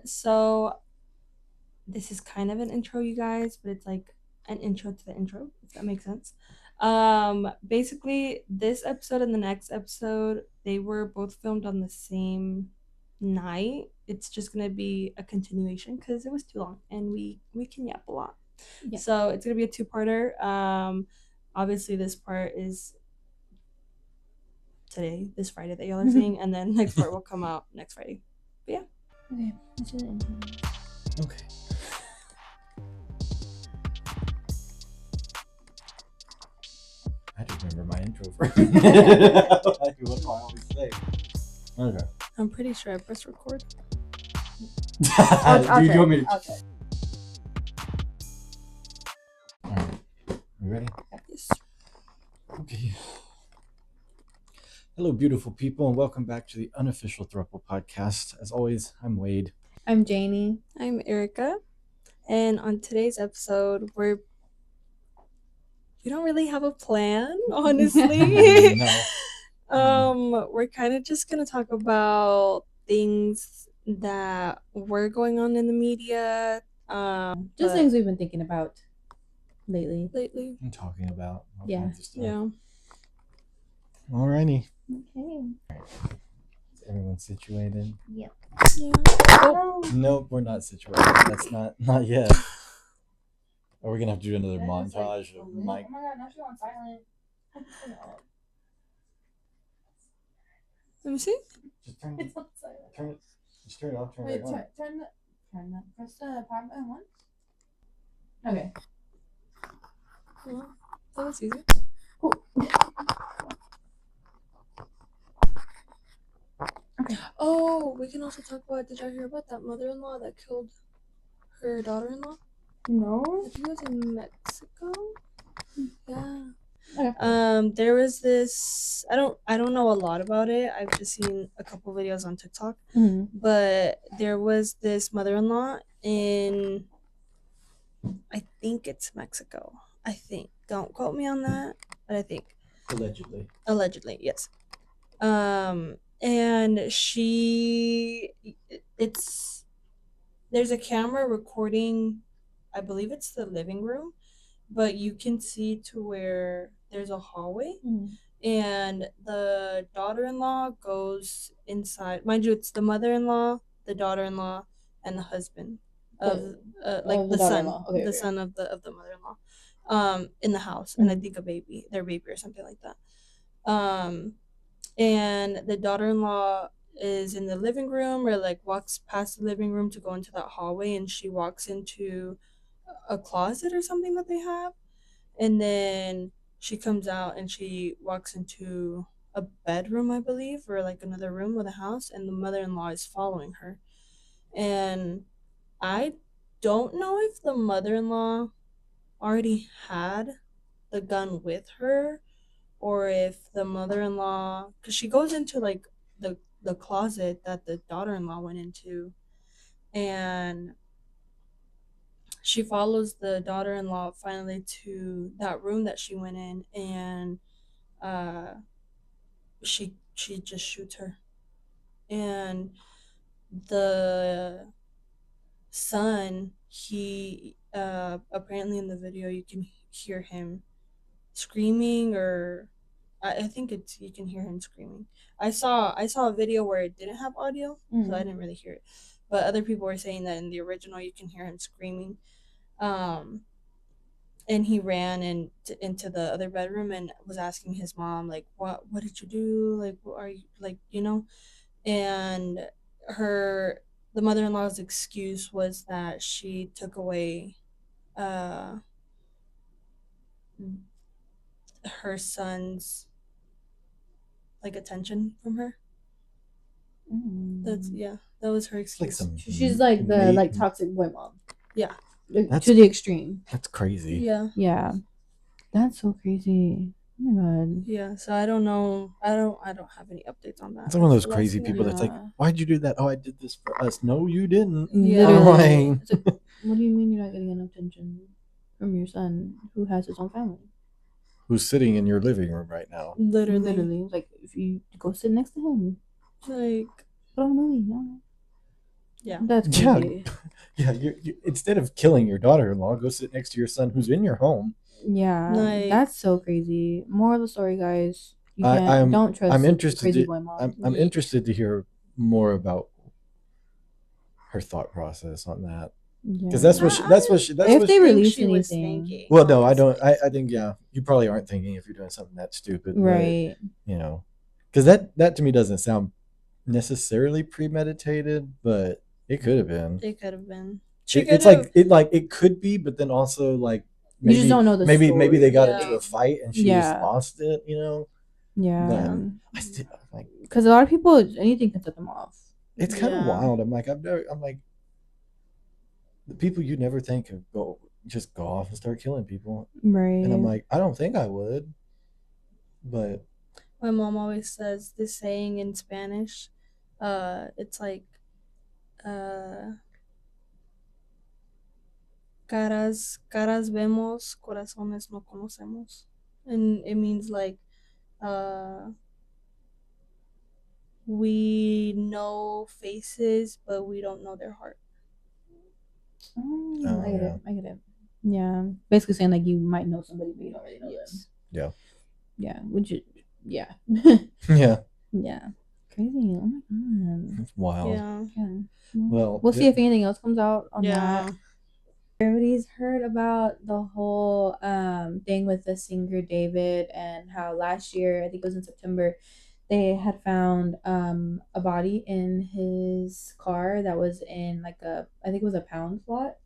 So this is kind of an intro, you guys, but it's like an intro to the intro, if that makes sense. Basically, this episode and the next episode, they were both filmed on the same night. It's just gonna be a continuation because it was too long and we can yap a lot. Yeah. So it's gonna be a two-parter. Obviously this part is today, this Friday that y'all are seeing, and then next part will come out next Friday. But yeah. Okay, let's do the intro. Okay. I just remember my intro for what do I always say? Okay. I'm pretty sure I pressed record. Do you want me to? Okay. Alright. You ready? Yes. Okay. Hello, beautiful people, and welcome back to the Unofficial Throuple podcast. As always, I'm Wade. I'm Janie. I'm Erica, and on today's episode, we don't really have a plan, honestly. No. We're kind of just gonna talk about things that were going on in the media. Just things we've been thinking about lately. I'm talking about all Yeah. kinds of stuff. Yeah. Alrighty. Okay. Is everyone situated? Yep. Yeah. Oh. Nope, we're not situated. That's not yet. Are we gonna have to do another montage of Mike? Oh my god, now she's on silent. Let me see. Just turn It's on silent. turn it. Just turn it off. Turn Wait, it back on. turn that. Press the power button once. Okay. Well, that was easy. Cool. Okay. Oh, we can also talk about. Did y'all hear about that mother-in-law that killed her daughter-in-law? No. I think it was in Mexico. Yeah. Okay. There was this. I don't know a lot about it. I've just seen a couple videos on TikTok. Mm-hmm. But there was this mother-in-law in, I think it's Mexico. I think. Don't quote me on that, but I think. Allegedly, yes. And there's a camera recording, I believe it's the living room, but you can see to where there's a hallway. Mm-hmm. And the daughter-in-law goes inside. Mind you, it's the mother-in-law, the daughter-in-law, and the husband of the son, okay, the okay. son of the mother-in-law, in the house, and I think their baby or something like that. And the daughter-in-law is in the living room, or like walks past the living room to go into that hallway, and she walks into a closet or something that they have, and then she comes out and she walks into a bedroom, I believe, or like another room of the house, and the mother-in-law is following her. And I don't know if the mother-in-law already had the gun with her, or if the mother-in-law, because she goes into like the closet that the daughter-in-law went into, and she follows the daughter-in-law finally to that room that she went in, and she just shoots her. And the son, he apparently in the video you can hear him screaming, or I think it's, you can hear him screaming. I saw a video where it didn't have audio, so I didn't really hear it, but other people were saying that in the original you can hear him screaming. And he ran into the other bedroom and was asking his mom, like, what did you do, like, what are you, like, you know? And the mother-in-law's excuse was that she took away her son's like attention from her. That was her excuse. Like she's like the toxic boy mom. Yeah. To the extreme. That's crazy. Yeah. That's so crazy. Oh my god. Yeah, so I don't know. I don't have any updates on that. It's one of those crazy people that's like, why'd you do that? Oh, I did this for us. No, you didn't. Yeah. Literally. Like, what do you mean you're not getting enough attention from your son who has his own family? Who's sitting in your living room right now? Literally. Like, if you go sit next to him. Like, put on a movie. No. Yeah. That's Yeah. crazy. Yeah, instead of killing your daughter-in-law, go sit next to your son who's in your home. Yeah, Like- that's so crazy. Moral of the story, guys: you I, can't don't trust I'm the interested. crazy To, boy mom. I'm Yeah. interested to hear more about her thought process on that, because Yeah. that's what she. That's If what they she, release she was anything. thinking. Well, no, I honestly. don't. I think you probably aren't thinking if you're doing something that stupid, Right. But because that to me doesn't sound necessarily premeditated, but it could have been. It could have been. It could be, but then also like You just don't know the maybe story. they got Yeah. into a fight and she just lost it, Yeah. But I still like Because a lot of people, anything can set them off. it's kind of Yeah. wild. I'm like the people you never think of go off and start killing people, Right. and I'm like, I don't think I would, but My mom always says this saying in Spanish. It's like, caras vemos, corazones no conocemos, and it means like, we know faces, but we don't know their heart. I get it. I get it. Yeah. Basically saying like you might know somebody, but you don't really know them. Yeah. Yeah. Which is, yeah. Yeah. Yeah. Crazy. Oh my god. It's wild. Yeah. Well, we'll see if anything else comes out on Yeah. that. Everybody's heard about the whole thing with the singer David and how last year, I think it was in September, they had found a body in his car that was in like I think it was a pound slot.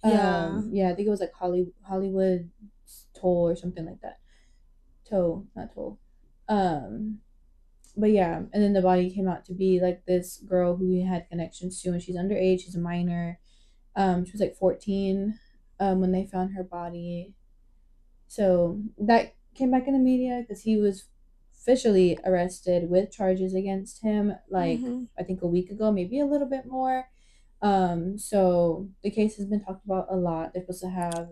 Yeah. Yeah, I think it was like Hollywood toll or something like that. Toe, not toll. But yeah, and then the body came out to be like this girl who he had connections to, and she's underage, she's a minor. She was like 14 when they found her body. So that came back in the media because he was officially arrested with charges against him like I think a week ago, maybe a little bit more. So the case has been talked about a lot. They're supposed to have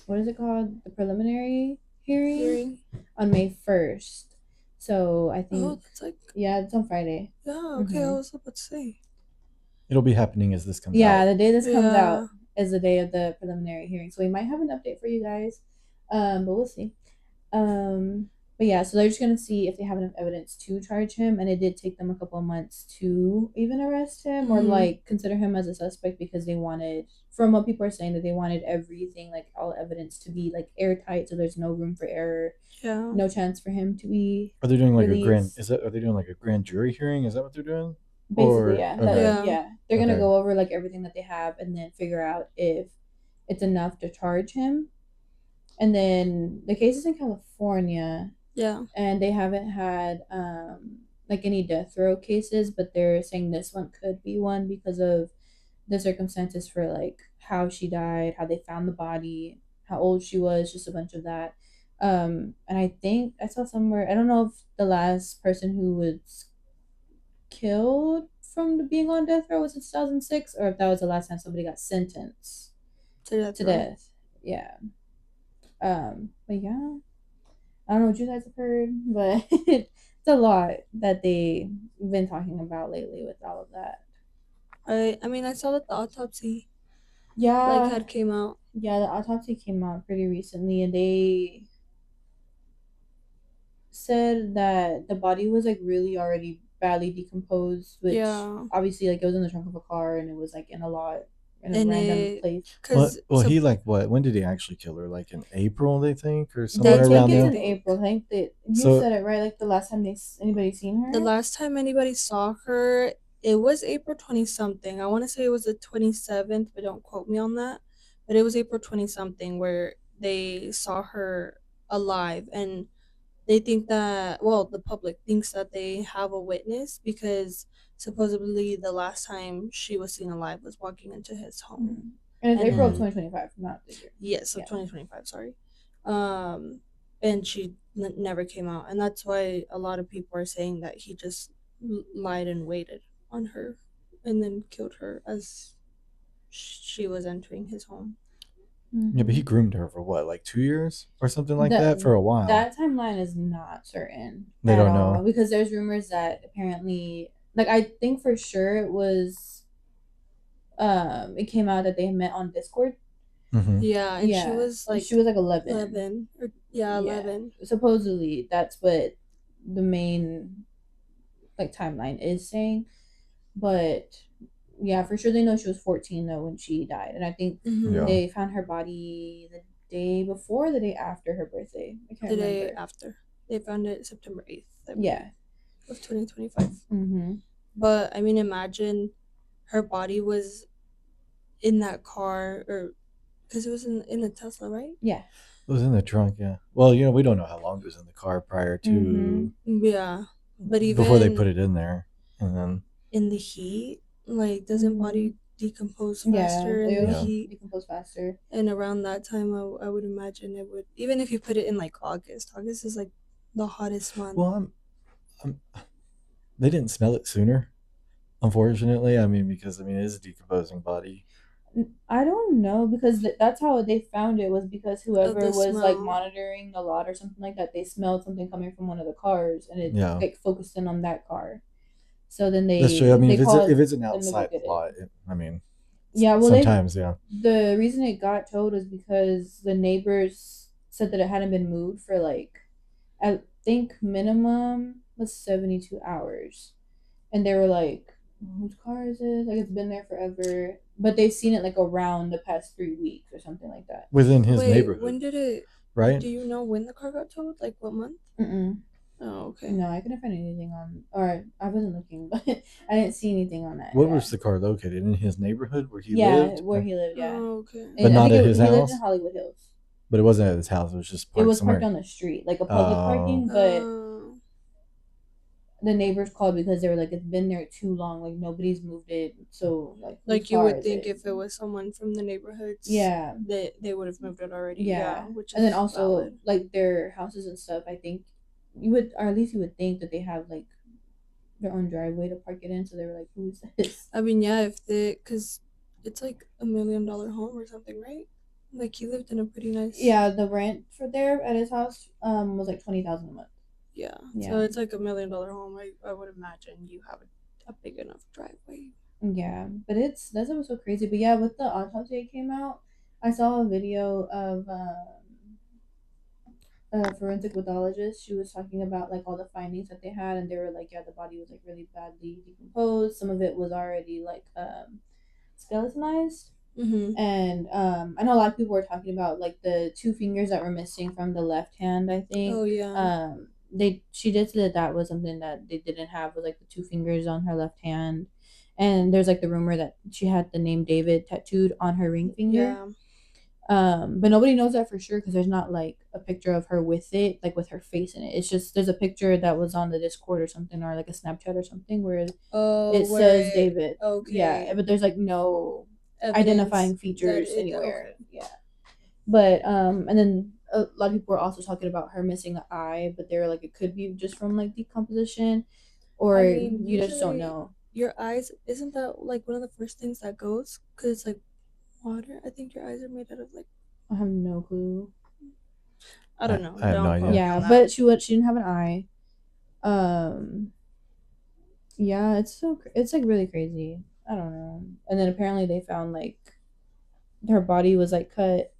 what is it called? The preliminary hearing on May 1st. So I think that's like it's on Friday. Yeah, okay, I was about to say. It'll be happening as this comes out. Yeah, the day this comes out is the day of the preliminary hearing. So we might have an update for you guys. But we'll see. But yeah, so they're just gonna see if they have enough evidence to charge him, and it did take them a couple of months to even arrest him or like consider him as a suspect because they wanted, from what people are saying, that they wanted everything, like all evidence, to be like airtight, so there's no room for error. Yeah. No chance for him to be. Are they doing like released. Are they doing like a grand jury hearing? Is that what they're doing? Basically, yeah. Okay. They're gonna go over like everything that they have and then figure out if it's enough to charge him. And then the case is in California. Yeah. And they haven't had like any death row cases, but they're saying this one could be one because of the circumstances for like how she died, how they found the body, how old she was, just a bunch of that. And I think I saw somewhere, I don't know if the last person who was killed from being on death row was in 2006 or if that was the last time somebody got sentenced to death. Yeah. But yeah, I don't know what you guys have heard, but it's a lot that they've been talking about lately with all of that. I mean, I saw that the autopsy had came out. Yeah, the autopsy came out pretty recently, and they said that the body was like really already badly decomposed, which obviously like it was in the trunk of a car and it was like in a random place. He like what? When did he actually kill her? Like in April, they think, or somewhere around there. In April. I think that you said it right. Like the last time anybody seen her. The last time anybody saw her, it was April 20-something. I want to say it was the 27th, but don't quote me on that. But it was April 20-something where they saw her alive, and they think that, well, the public thinks that they have a witness because supposedly the last time she was seen alive was walking into his home. And it's April of 2025, not this year. Yes, of 2025, sorry. And she never came out. And that's why a lot of people are saying that he just lied and waited on her and then killed her as she was entering his home. Yeah, but he groomed her for what, like 2 years or something like that for a while. That timeline is not certain. They don't know because there's rumors that apparently Like I think for sure it was it came out that they met on Discord. Mm-hmm. Yeah, and she Yeah. was And like she was like 11. 11 or yeah, Yeah. 11. Supposedly that's what the main like timeline is saying. But yeah, for sure they know she was 14 though when she died. And I think Mm-hmm. Yeah. they found her body the day before, or the day after her birthday. I can't The remember. day after. They found it September 8th, I believe, Yeah. of 2025. Mm-hmm. But I mean, imagine her body was in that car, or because it was in a Tesla, right? Yeah. It was in the trunk, yeah. Well, we don't know how long it was in the car prior to Yeah, but before they even put it in there, and then in the heat, like, doesn't body decompose Yeah, faster in the it'll Yeah. heat? decompose faster. And around that time, I would imagine it would. Even if you put it in like August, August is like the hottest month. well, I'm they didn't smell it sooner, unfortunately. I mean, because it is a decomposing body. I don't know because that's how they found it was because Of whoever the was like smell. monitoring the lot or something like that, they smelled something coming from one of the cars and it Yeah, like focused in on that car. So then that's true. I mean, they if called it's an them to go outside get it. lot, Yeah, well they sometimes, yeah. the reason it got towed was because the neighbors said that it hadn't been moved for like I think minimum was 72 hours. And they were like, whose car is this? Like it's been there forever. But they've seen it like around the past 3 weeks or something like that. Within his Wait, neighborhood, when did it? right? Do you know when the car got towed? Like what month? Mm-mm. Oh, okay. No, I couldn't find anything on, or I wasn't looking, but I didn't see anything on that. Where was the car located? In his neighborhood where he Yeah, lived? where he lived, yeah. Oh, okay. But I not think at his he lived in house? Hollywood Hills. But it wasn't at his house. It was just It parked was parked somewhere. on the street, like a public parking, but Oh. the neighbors called because they were like, it's been there too long, like nobody's moved it, so like Like whose you car would is think it? if it was someone from the neighborhoods, Yeah, they would have moved it already. yeah, Which is and then also valid. like their houses and stuff. I think you would, or at least you would think that they have like their own driveway to park it in. So they were like, "Who's this?" I mean, yeah, if they, cause it's like $1 million home or something, right? Like he lived in a pretty nice. Yeah, the rent for there at his house was like 20,000 a month. Yeah. Yeah. So it's like $1 million home. I would imagine you have a big enough driveway. Yeah, but that's what was so crazy. But yeah, with the autopsy that came out, I saw a video of a forensic pathologist. She was talking about like all the findings that they had, and they were like, yeah, the body was like really badly decomposed. Some of it was already like skeletonized. Mm-hmm. And I know a lot of people were talking about like the two fingers that were missing from the left hand. I think. Oh yeah. She did say that that was something that they didn't have was like the two fingers on her left hand, and there's like the rumor that she had the name David tattooed on her ring finger. Yeah. But nobody knows that for sure because there's not like a picture of her with it, like with her face in it. It's just there's a picture that was on the Discord or something, or like a Snapchat or something where it says David. Okay. Yeah, but there's like no Evidence identifying features that anywhere. okay. Yeah, but and then a lot of people were also talking about her missing an eye, but they were like it could be just from like decomposition, or I mean, you just don't usually know. your eyes, isn't that like one of the first things that goes? Because it's like water. I think your eyes are made out of like. I have no clue. I don't know. I have no Don't quote idea. me Yeah, on that. but she didn't have an eye. Yeah, it's like really crazy. I don't know. And then apparently they found like her body was like cut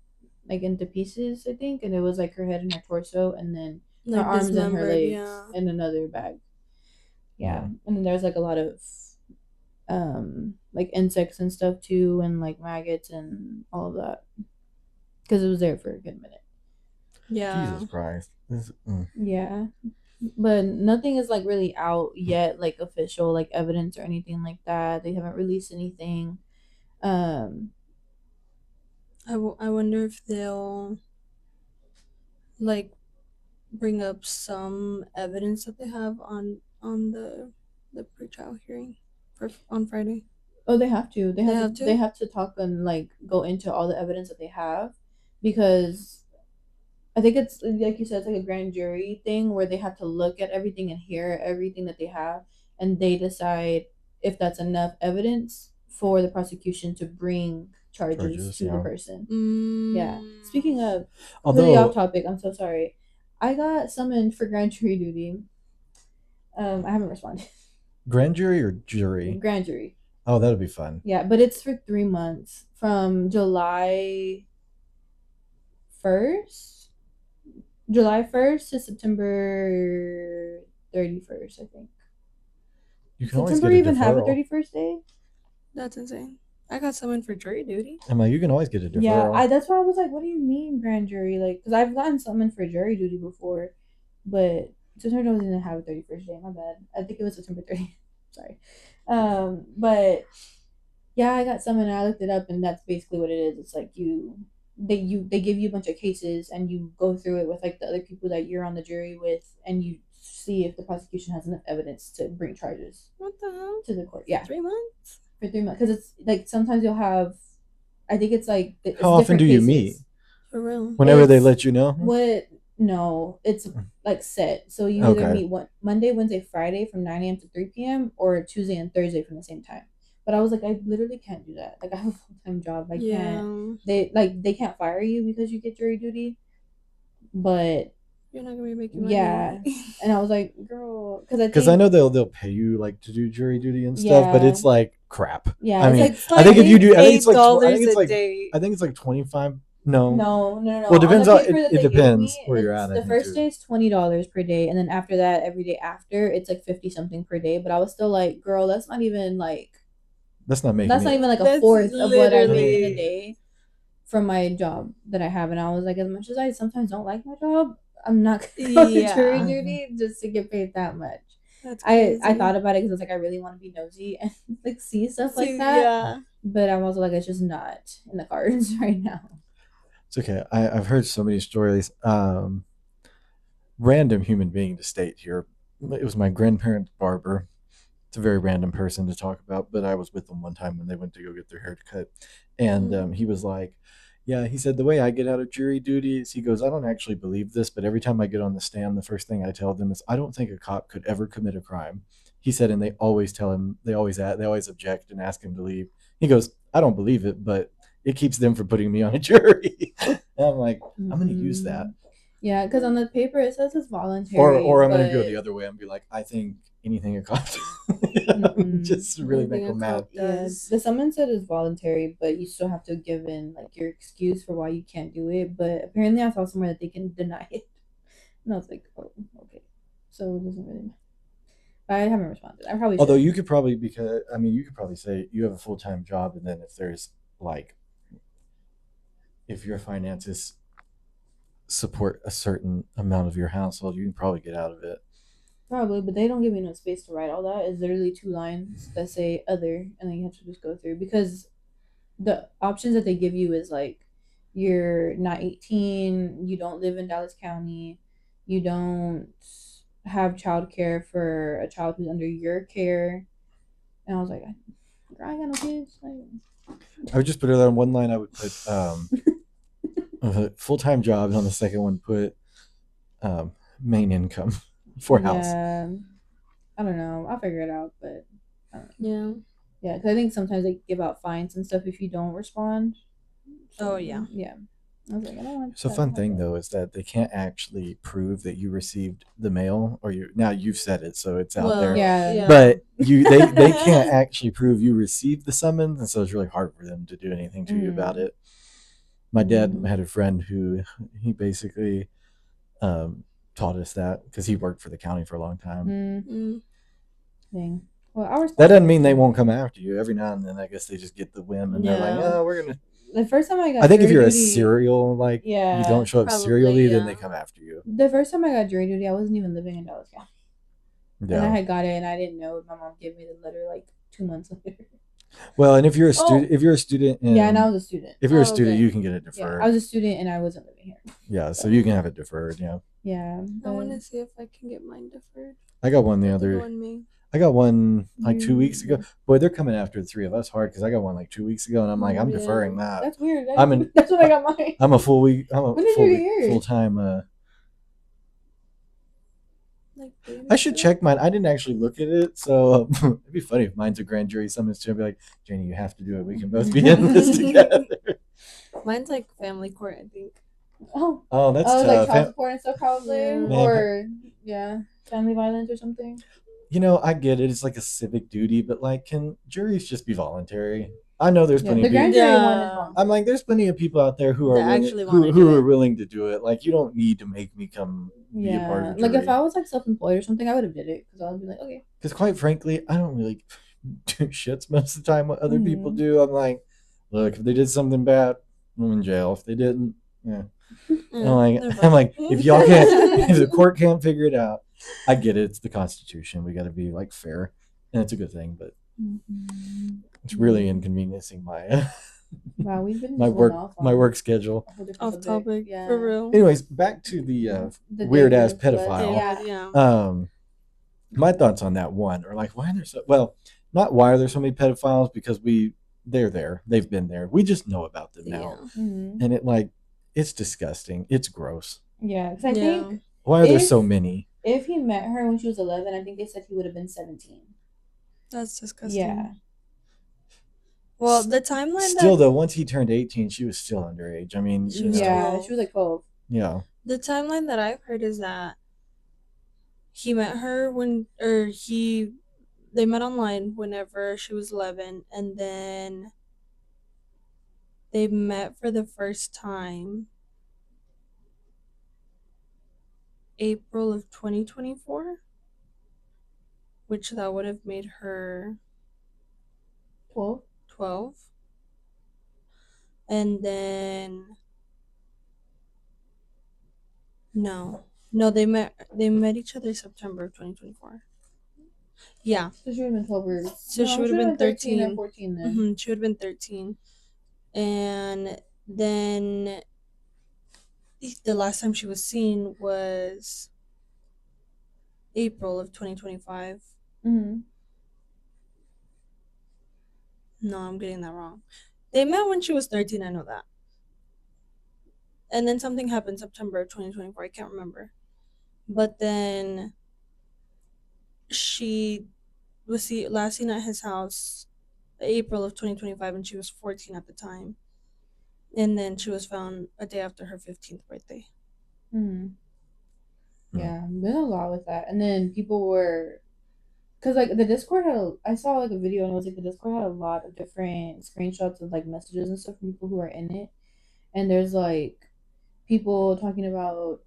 like into pieces, I think, and it was like her head and her torso, and then her Like arms and her dismembered, legs yeah. in another bag. Yeah, Yeah. and then there's like a lot of like insects and stuff too, and like maggots and all of that, because it was there for a good minute. Yeah. Jesus Christ. Yeah, but nothing is like really out yet, like official like evidence or anything like that. They haven't released anything. I wonder if they'll like bring up some evidence that they have on the pre-trial hearing for on Friday. Oh, they have to. have to? They have to talk and like go into all the evidence that they have, because I think it's like you said, it's like a grand jury thing where they have to look at everything and hear everything that they have, and they decide if that's enough evidence for the prosecution to bring charges to the yeah. person. Mm. Yeah. Speaking of, completely Although off topic, I'm so sorry. I got summoned for grand jury duty. I haven't responded. Grand jury or jury? Grand jury. Oh, that'll be fun. Yeah, but it's for 3 months from July 1st to September 31st, I think. You can always September get a even have a deferral. 31st day? That's insane. I got someone for jury duty. I'm like, you can always get a Yeah, deferral. that's why I was like, what do you mean grand jury? Like, because I've gotten summoned for jury duty before, but September doesn't have a 31st day. My bad. I think it was September 30th. Sorry. But yeah, I got summoned and I looked it up, and that's basically what it is. It's like they give you a bunch of cases and you go through it with like the other people that you're on the jury with, and you see if the prosecution has enough evidence to bring charges What the hell? to the court. Yeah, 3 months? for 3 months, because it's like sometimes you'll have, I think it's like it's How often different do you cases. meet? For real. Whenever they It's- let you know? What? No, it's like set. So you either Okay. meet Monday, Wednesday, Friday from 9 a.m. to 3 p.m. or Tuesday and Thursday from the same time. But I was like, I literally can't do that. Like, I have a full-time job. I can't. They can't fire you because you get jury duty. But You're not gonna be making money. yeah, and I was like, girl, Because I know they'll pay you like to do jury duty and stuff, but Yeah. it's like crap. Yeah, I it's mean, like It's I think if you do, I think it's like $8 a day. I think it's like 25. No, no. Well, it depends on on the paper that it they gave depends me, where you're at. I the think first too. day is $20 per day, and then after that, every day after, it's like 50 something per day. But I was still like, girl, that's not even like That's not making. that's not it. even like a That's fourth of what I make in literally- a day from my job that I have. And I was like, as much as I sometimes don't like my job, I'm not gonna go to jury Yeah. duty just to get paid that much. That's I crazy. thought about it because I was like, I really want to be nosy and like see stuff like See, that. Yeah. But I'm also like, it's just not in the cards right now. It's okay. I've heard so many stories. Random human being to state here. It was my grandparent's barber. It's a very random person to talk about, but I was with them one time when they went to go get their hair cut, and he was like, "Yeah," he said, "the way I get out of jury duty is," he goes, "I don't actually believe this, but every time I get on the stand, the first thing I tell them is I don't think a cop could ever commit a crime." He said, and they always tell him, they always object and ask him to leave. He goes, "I don't believe it, but it keeps them from putting me on a jury." And I'm like, I'm going to use that. Yeah, because on the paper it says it's voluntary. Or I'm going to go the other way and be like, I think anything a cop just really make them mad. Yeah, the summons said it's voluntary, but you still have to give in like your excuse for why you can't do it. But apparently I saw somewhere that they can deny it. And I was like, oh, okay. So it doesn't really matter. But I haven't responded. I probably should. Although you could probably, because I mean, you could probably say you have a full-time job, and then if there's like, if your finances support a certain amount of your household, you can probably get out of it. Probably, but they don't give me no space to write all that. It's literally 2 lines that say other, and then you have to just go through, because the options that they give you is like, you're not 18, you don't live in Dallas County, you don't have childcare for a child who's under your care. And I was like, I ain't got no kids. I would just put it on one line. I would put full-time job, and on the second one put main income for house. Yeah, I don't know. I'll figure it out, but I don't know. Yeah. Yeah, because I think sometimes they give out fines and stuff if you don't respond. So, Oh, yeah. Yeah. I was like, I don't want So that fun to thing happen. though is that they can't actually prove that you received the mail, or you've said it, so it's out there. Yeah. But they can't actually prove you received the summons, and so it's really hard for them to do anything to you about it. My dad had a friend who he basically taught us that because he worked for the county for a long time. Dang. Well, that doesn't mean they won't come after you. Every now and then, I guess they just get the whim, and they're like, "Oh, we're gonna." The first time I got, I think if you're duty, a serial, like you don't show up serially, then they come after you. The first time I got jury duty, I wasn't even living in Dallas County. Yeah. And I had got it, and I didn't know. My mom gave me the letter like 2 months later. Well, and if you're a student, and I was a student. If you're a student, you can get it deferred. Yeah, I was a student, and I wasn't living here. Yeah, so you can have it deferred. Yeah. Yeah. I want to see if I can get mine deferred. I got one I got one like 2 weeks ago. Boy, they're coming after the three of us hard because I got one like 2 weeks ago, and I'm like, I'm deferring that. That's weird. That's when I got mine. I'm a full week. I'm a when did you get yours? Full time. I should check mine. I didn't actually look at it, so it'd be funny if mine's a grand jury summons too. I'd be like, Janie, you have to do it. We can both be in this together. Mine's like family court, I think. Oh, that's like child support and stuff, probably, or family violence or something. I get it. It's like a civic duty, but like, can juries just be voluntary? I know there's Yeah, plenty the of people. grand jury one is Yeah. voluntary. I'm like, there's plenty of people out there who are That willing, actually wanna who do are it. willing to do it. Like, you don't need to make me come be a part of Yeah, the like if jury. I was like self-employed or something, I would have did it because I would be like, okay. Because quite frankly, I don't really do shits most of the time what other people Mhm. do. I'm like, look, if they did something bad, I'm in jail. If they didn't, yeah. Yeah, they're I'm fine. like, if y'all can't, if the court can't figure it out, I get it. It's the Constitution. We got to be like fair, and it's a good thing. But Mhm. it's really inconveniencing my Wow, we've been my just going work off my on work schedule. a whole different Off subject. topic, Yeah. for real. Anyways, back to the The weird ass David Celeste, pedophile. David, yeah. yeah. My thoughts on that one are like, why are there so well, not why are there so many pedophiles, because they're there, they've been there, we just know about them now, Yeah. Mhm. and it's disgusting, it's gross. Yeah, because I Yeah. think Why are there if so many? if he met her when she was 11, I think they said he would have been 17. That's disgusting. Yeah. Well, the timeline Still that though, once he turned 18, she was still underage. I mean, She was Yeah, 12. she was like 12. yeah. the timeline that I've heard is that he met her when or he they met online whenever she was 11, and then they met for the first time April of 2024, which that would have made her 12? 12. And then no, they met each other September of 2024. Yeah, So she would have been 12 or so no, she would she have would been have been 13 or 13. 14 then. She would have been 13. And then the last time she was seen was April of 2025. Mm-hmm. No, I'm getting that wrong. They met when she was 13, I know that. And then something happened September of 2024, I can't remember. But then she was last seen at his house April of 2025, and she was 14 at the time. And then she was found a day after her 15th birthday. Mm-hmm. Yeah, there's a lot with that. And then people were, because like the Discord I saw like a video and it was like the Discord had a lot of different screenshots of like messages and stuff from people who are in it. And there's like people talking about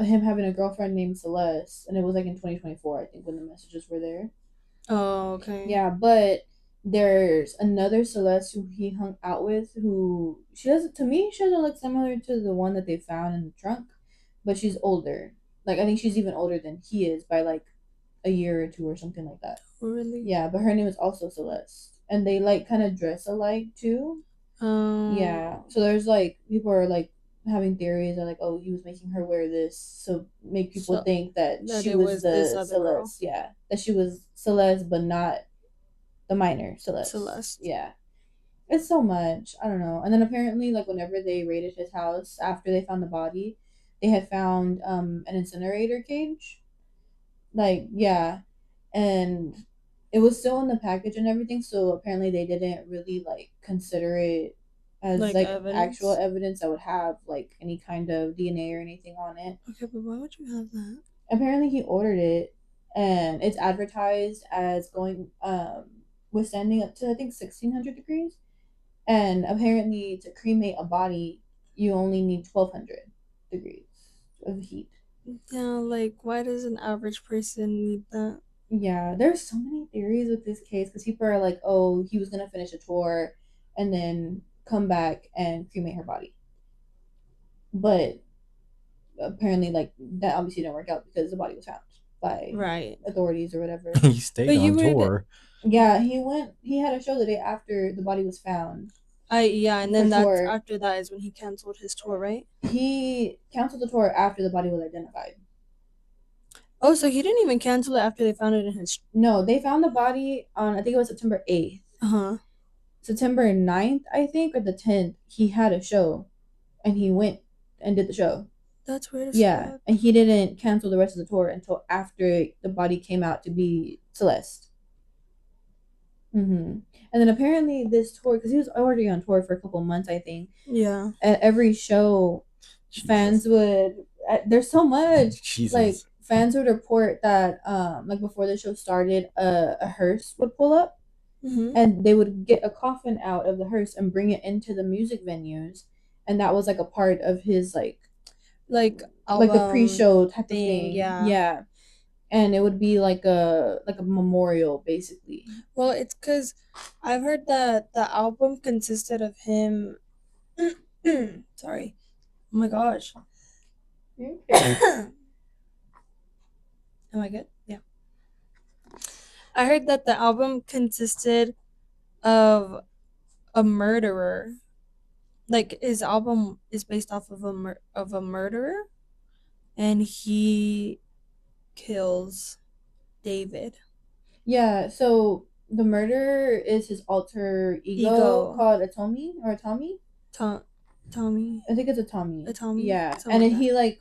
him having a girlfriend named Celeste, and it was like in 2024, I think, when the messages were there. Oh, okay. Yeah, but there's another Celeste who he hung out with who she doesn't look similar to the one that they found in the trunk, but she's older. Like I think she's even older than he is by like a year or two or something like that. Oh, really? Yeah, but her name is also Celeste. And they like kind of dress alike too. Yeah. So there's like people are like having theories are like, oh, he was making her wear this, so make people think that she it was this the other girl. Celeste. Yeah, that she was Celeste, but not the minor Celeste. Yeah, it's so much. I don't know. And then apparently, like whenever they raided his house after they found the body, they had found an incinerator cage. Like yeah, and it was still in the package and everything. So apparently, they didn't really like consider it as like actual evidence that would have like any kind of DNA or anything on it. Okay, but why would you have that? Apparently he ordered it and it's advertised as going withstanding up to I think 1600 degrees. And apparently to cremate a body you only need 1200 degrees of heat. Yeah, like why does an average person need that? Yeah, there's so many theories with this case because people are like, oh, he was gonna finish a tour and then come back and cremate her body. But apparently, like that obviously didn't work out because the body was found by authorities or whatever. He stayed on tour. Yeah, he went. He had a show the day after the body was found. And then after that is when he canceled his tour, right? He canceled the tour after the body was identified. Oh, so he didn't even cancel it after they found it in his... No, they found the body on, I think it was September 8th. September 9th, I think, or the 10th, he had a show. And he went and did the show. That's weird as fuck. And he didn't cancel the rest of the tour until after the body came out to be Celeste. And then apparently this tour, because he was already on tour for a couple months, I think. Yeah. At every show, fans would... There's so much. Jesus. Like, fans would report that like before the show started, a hearse would pull up, and they would get a coffin out of the hearse and bring it into the music venues, and that was like a part of his like the pre-show type of thing, thing. yeah. Yeah. And it would be like a memorial basically. Well, it's because I've heard that the album consisted of him. Sorry. Oh my gosh. Am I good? Yeah. I heard that the album consisted of a murderer. Like his album is based off of a murderer, and he kills David. Yeah, so the murderer is his alter ego. Called a Tommy or a Tommy. Tommy. I think it's a Tommy. A Tommy. Yeah, and then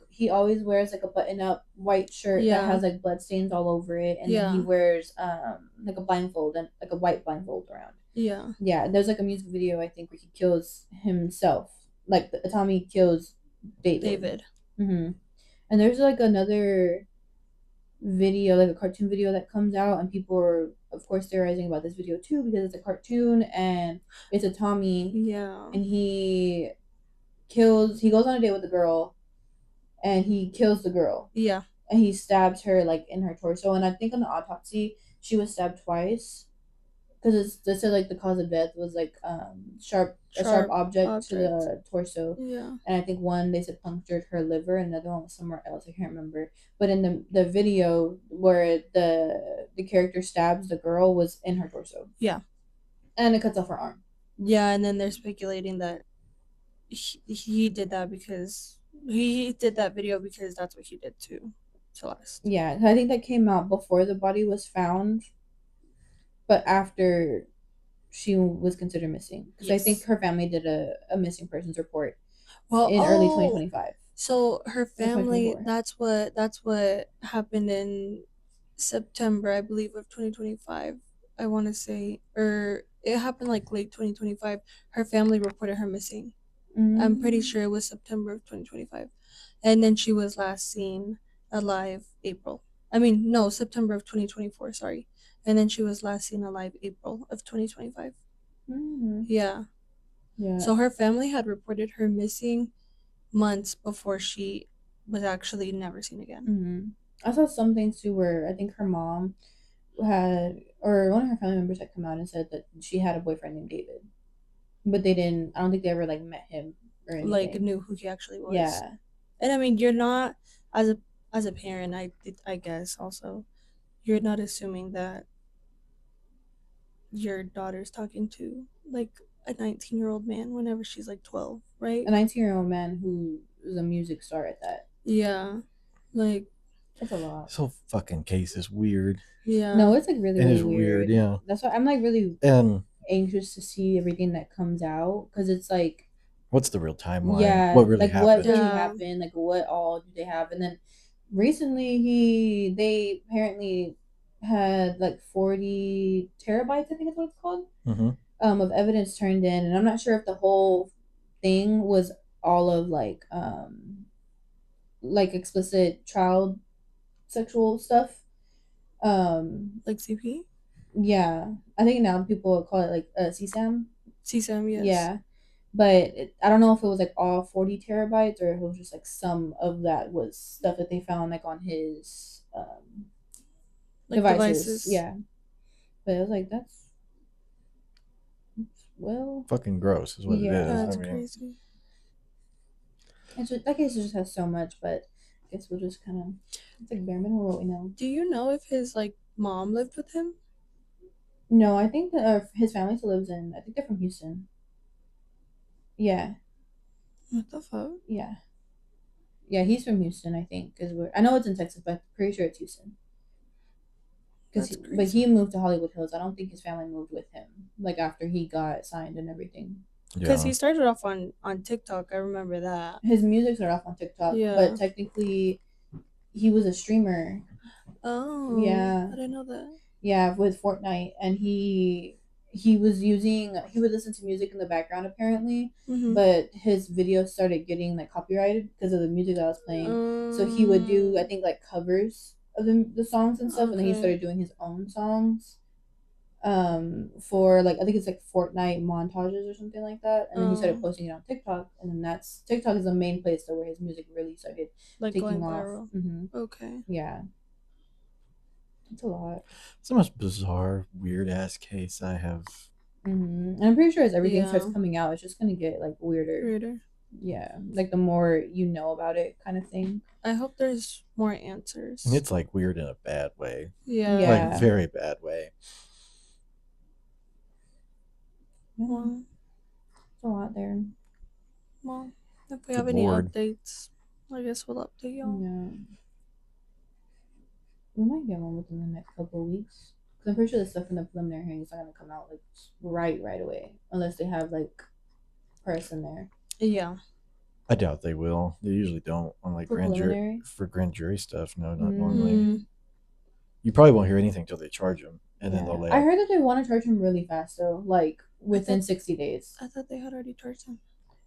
he always wears like a button-up white shirt Yeah. that has like blood stains all over it, and then he wears like a blindfold and like a white blindfold around. Yeah. Yeah, there's like a music video I think where he kills himself. Like Tommy kills David. Mm-hmm. And there's like another video, like a cartoon video that comes out, and people are of course theorizing about this video too because it's a cartoon and it's a Tommy. Yeah. And he goes on a date with a girl and he kills the girl. Yeah. And he stabs her like in her torso, and I think on the autopsy she was stabbed twice because they said like the cause of death was like a sharp object to the torso. Yeah. And I think one they said punctured her liver, and another one was somewhere else. I can't remember. But in the video where the character stabs the girl was in her torso. Yeah. And it cuts off her arm. Yeah, and then they're speculating that he did that because he did that video because that's what he did to Celeste. Yeah, I think that came out before the body was found, but after she was considered missing. Because I think her family did a missing persons report in early 2025. So her family, that's what happened in September, I believe, of 2025. I want to say, or it happened like late 2025. Her family reported her missing. I'm pretty sure it was September of 2025. And then she was last seen alive September of 2024, sorry. And then she was last seen alive April of 2025. Yeah. Yeah. So her family had reported her missing months before she was actually never seen again. I saw something too where I think her mom had, or one of her family members had come out and said that she had a boyfriend named David. But they didn't, I don't think they ever like met him or anything. Like knew who he actually was. Yeah. And I mean, you're not, as a parent, I guess also, you're not assuming that your daughter's talking to like a 19-year-old man whenever she's like 12, right? A 19-year-old man who is a music star at that. Yeah. Like, that's a lot. This whole fucking case is weird. Yeah. No, it's like really weird. Yeah. That's why I'm like really anxious to see everything that comes out, because it's like, what's the real timeline? Yeah, what really like happened? What really happened? Like what all do they have? And then recently they apparently had like 40 terabytes, I think is what it's called, of evidence turned in, and I'm not sure if the whole thing was all of like explicit child sexual stuff, like CP. Yeah, I think now people call it like CSAM. CSAM, yes. Yeah, but I don't know if it was like all 40 terabytes or if it was just like some of that was stuff that they found like on his like devices. Yeah, but it was like that's fucking gross is what it is. That's crazy. It's just, that case just has so much, but I guess we'll just kind of, it's like bare minimum what we know. Do you know if his like mom lived with him? No, I think that his family still lives in, I think they're from Houston. Yeah. What the fuck? Yeah. Yeah, he's from Houston, I think. I know it's in Texas, but I'm pretty sure it's Houston. But he moved to Hollywood Hills. I don't think his family moved with him, like after he got signed and everything. Because he started off on TikTok. I remember that. His music started off on TikTok, but technically he was a streamer. Oh. Yeah. I didn't know that. Yeah, with Fortnite, and he he would listen to music in the background apparently, but his videos started getting like copyrighted because of the music that I was playing. So he would do, I think, like covers of the songs and stuff, and then he started doing his own songs for like, I think it's like Fortnite montages or something like that, and then he started posting it on TikTok, and then that's TikTok is the main place where his music really started like taking going off. viral. Okay. Yeah, it's a lot. It's the most bizarre, weird ass case I have. And I'm pretty sure as everything starts coming out, it's just gonna get like weirder. Yeah, like the more you know about it, kind of thing. I hope there's more answers. And it's like weird in a bad way. Yeah. Like very bad way. Well, it's a lot there. Well, if we have any updates, I guess we'll update y'all. Yeah. We might get one within the next couple of weeks. Because I'm pretty sure the stuff in the preliminary hearing is not going to come out like right away. Unless they have like Price in there. Yeah. I doubt they will. They usually don't on like grand jury stuff. No, not normally. You probably won't hear anything until they charge him, and then they'll lay. I heard that they want to charge him really fast though, like within 60 days. I thought they had already charged him.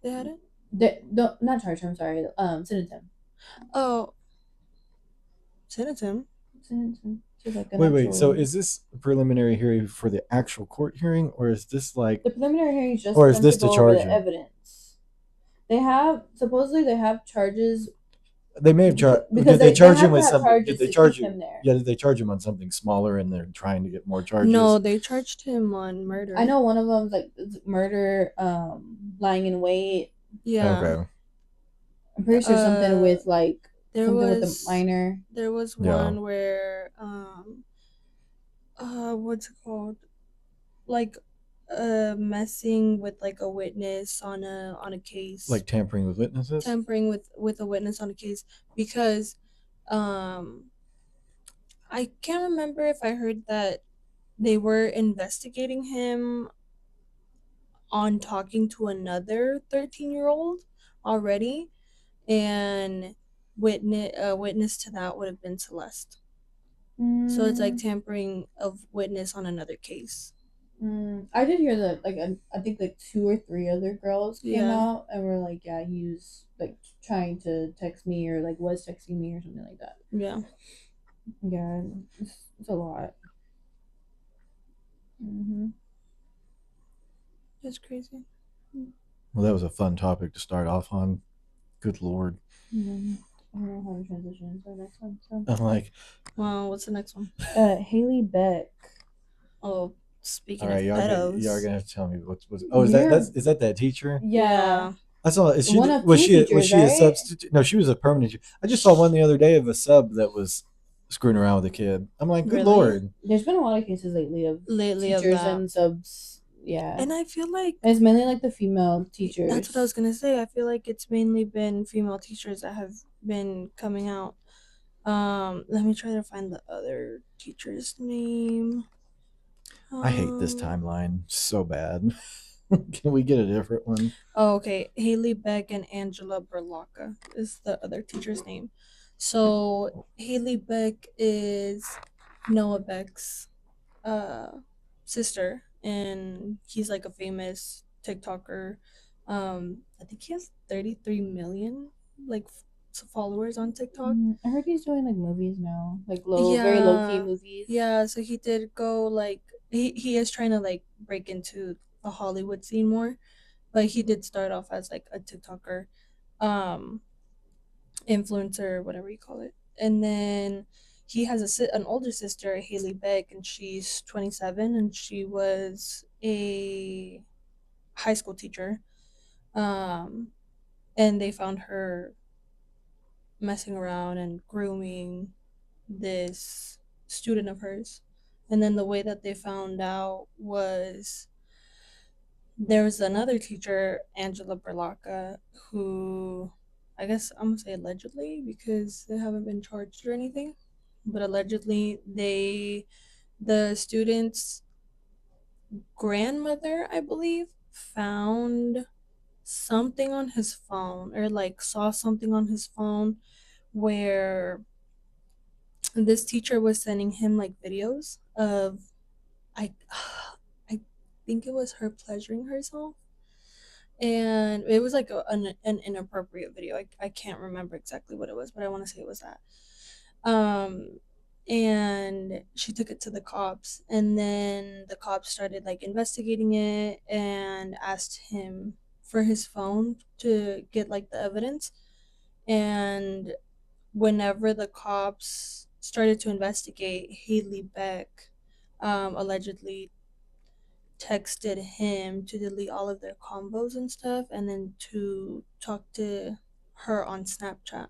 They hadn't? Not charge him. Sorry, sentence him. Oh, sentence him. Like wait. So is this a preliminary hearing for the actual court hearing, or is this like the preliminary hearing is just or is this to charge the evidence? They have charges. They may have charged because they charge him with something. Did they charge him there? Yeah, did they charge him on something smaller, and they're trying to get more charges? No, they charged him on murder. I know one of them's like murder, lying in wait. Yeah. Okay. I'm pretty sure something with like something with a minor. There was one where what's it called? Like messing with like a witness on a case. Like tampering with witnesses? Tampering with a witness on a case because I can't remember if I heard that they were investigating him on talking to another 13-year-old already, and witness to that would have been Celeste. So it's like tampering of witness on another case. I did hear that like I think like 2 or 3 other girls came out and were like, yeah, he was like trying to text me or like was texting me or something like that. Yeah. Yeah, it's a lot. That's crazy. Well, that was a fun topic to start off on. Good Lord. I don't know how to transition to the next one. So. I'm like, well, what's the next one? Haley Beck. Oh, speaking of pedos, y'all are gonna have to tell me what's. Oh, is that teacher? Yeah. I saw. Was she a substitute? No, she was a permanent teacher. I just saw one the other day of a sub that was screwing around with a kid. I'm like, good Lord. There's been a lot of cases lately of teachers and subs. Yeah. And I feel like it's mainly like the female teachers. That's what I was gonna say. I feel like it's mainly been female teachers that have been coming out. Let me try to find the other teacher's name. I hate this timeline so bad. Can we get a different one? Oh, okay. Haley Beck and Angela Berlocka is the other teacher's name. So Haley Beck is Noah Beck's sister, and he's like a famous TikToker. I think he has 33 million like followers on TikTok. I heard he's doing like movies now, like very low key movies. Yeah, so he did go like he is trying to like break into the Hollywood scene more, but he did start off as like a TikToker, influencer, whatever you call it, and then he has an older sister, Haley Beck, and she's 27, and she was a high school teacher, and they found her messing around and grooming this student of hers. And then the way that they found out was there was another teacher, Angela Berlocka, who I guess I'm gonna say allegedly because they haven't been charged or anything, but allegedly the student's grandmother, I believe, found something on his phone or like saw something on his phone where this teacher was sending him like videos of I think it was her pleasuring herself, and it was like an inappropriate video. I can't remember exactly what it was, but I want to say it was that. Um, and she took it to the cops, and then the cops started like investigating it and asked him for his phone to get like the evidence. And whenever the cops started to investigate, Haley Beck allegedly texted him to delete all of their combos and stuff, and then to talk to her on Snapchat.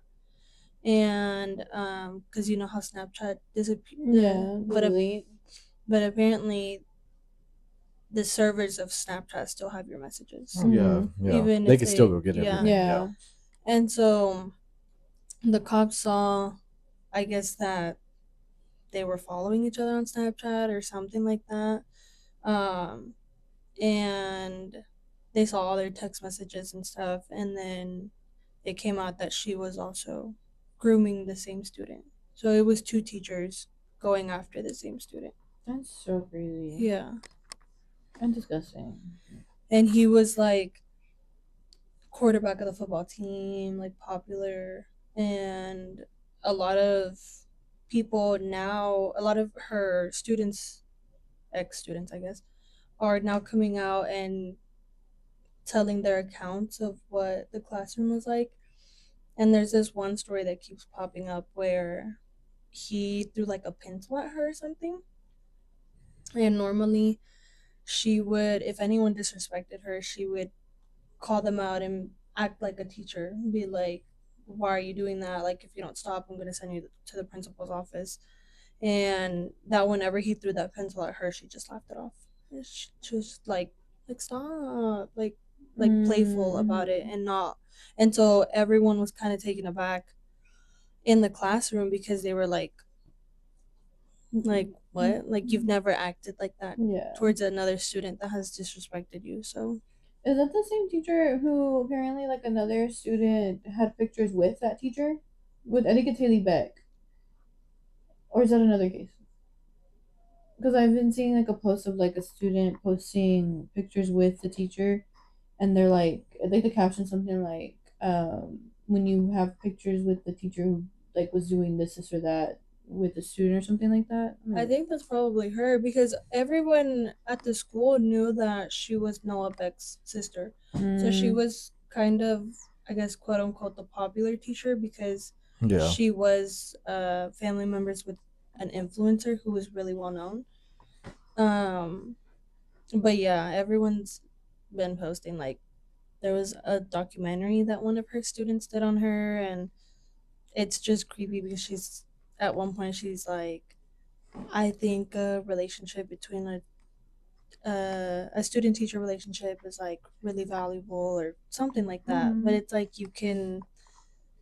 And because you know how Snapchat disappeared, Yeah, delete. but apparently the servers of Snapchat still have your messages, Oh, yeah, yeah. even They if could still they go get yeah. everything. Yeah. Yeah. And so the cops saw, I guess, that they were following each other on Snapchat or something like that. Um, and they saw all their text messages and stuff, and then it came out that she was also grooming the same student. So it was two teachers going after the same student. That's so crazy. Yeah. And disgusting. And he was like quarterback of the football team, like popular, and a lot of people now, a lot of her students, ex students, I guess, are now coming out and telling their accounts of what the classroom was like. And there's this one story that keeps popping up where he threw like a pencil at her or something. And normally she would, if anyone disrespected her, she would call them out and act like a teacher, be like, why are you doing that? Like, if you don't stop, I'm going to send you to the principal's office. And that whenever he threw that pencil at her, she just laughed it off. She was like stop, like playful about it, and not. And so everyone was kind of taken aback in the classroom because they were like what? Like you've never acted like that Yeah. towards another student that has disrespected you. So Is that the same teacher who apparently like another student had pictures with that teacher? I think it's Haley Beck. Or is that another case? Because I've been seeing like a post of like a student posting pictures with the teacher, and they're like, I think the caption something like, when you have pictures with the teacher who like was doing this or that with the student or something like that. I think that's probably her because everyone at the school knew that she was Noah Beck's sister. So she was kind of, I guess, quote unquote, the popular teacher because Yeah. she was family members with an influencer who was really well known. But yeah, everyone's been posting like there was a documentary that one of her students did on her, and it's just creepy because she's at one point she's like, I think a relationship between a student teacher relationship is like really valuable or something like that. But it's like you can,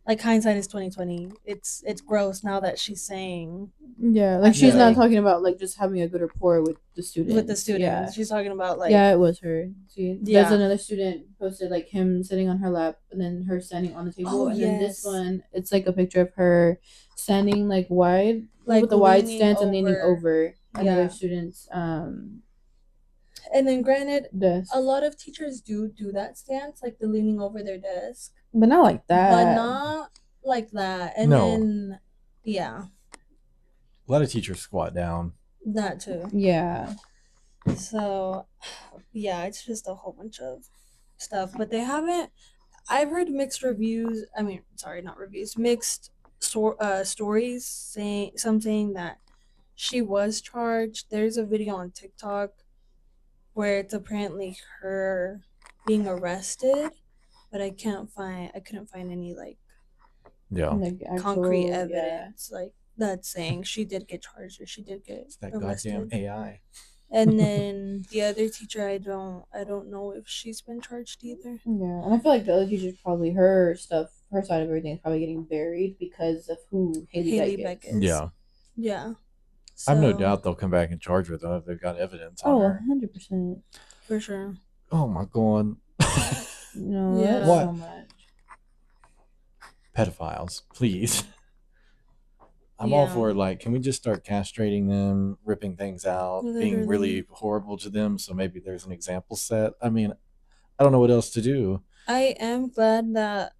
like, hindsight is 2020. It's gross now that she's saying Yeah, like she's not talking about like just having a good rapport with the students. with the students. Yeah. She's talking about like Yeah, it was her. See, Yeah. there's another student posted like him sitting on her lap and then her standing on the table, Oh, and then this yes. one, it's like a picture of her standing like wide, Like with a wide leaning stance and leaning over another Yeah. student's And then granted, desk. a lot of teachers do that stance, like the leaning over their desk, But not like that. but not like that. And No. then yeah, A lot of teachers squat down. that too. Yeah. So yeah, it's just a whole bunch of stuff. But they haven't. I've heard mixed reviews. I mean, sorry, not reviews. Mixed stories saying that she was charged. There's a video on TikTok where it's apparently her being arrested, but I couldn't find any like Yeah. Like concrete actual, evidence like that's saying she did get charged or she did get It's that arrested. goddamn AI. And then the other teacher, I don't know if she's been charged either. Yeah, and I feel like the other teachers probably her stuff, her side of everything is probably getting buried because of who Haley Beck is. Yeah. Yeah. I have no doubt they'll come back and charge with them if they've got evidence on her. 100%. For sure. Oh my god. No, Yeah. that's What? so much. Pedophiles, please. I'm all Yeah. for like, can we just start castrating them, ripping things out, being really Literally. horrible to them, so maybe there's an example set. I mean, I don't know what else to do. I am glad that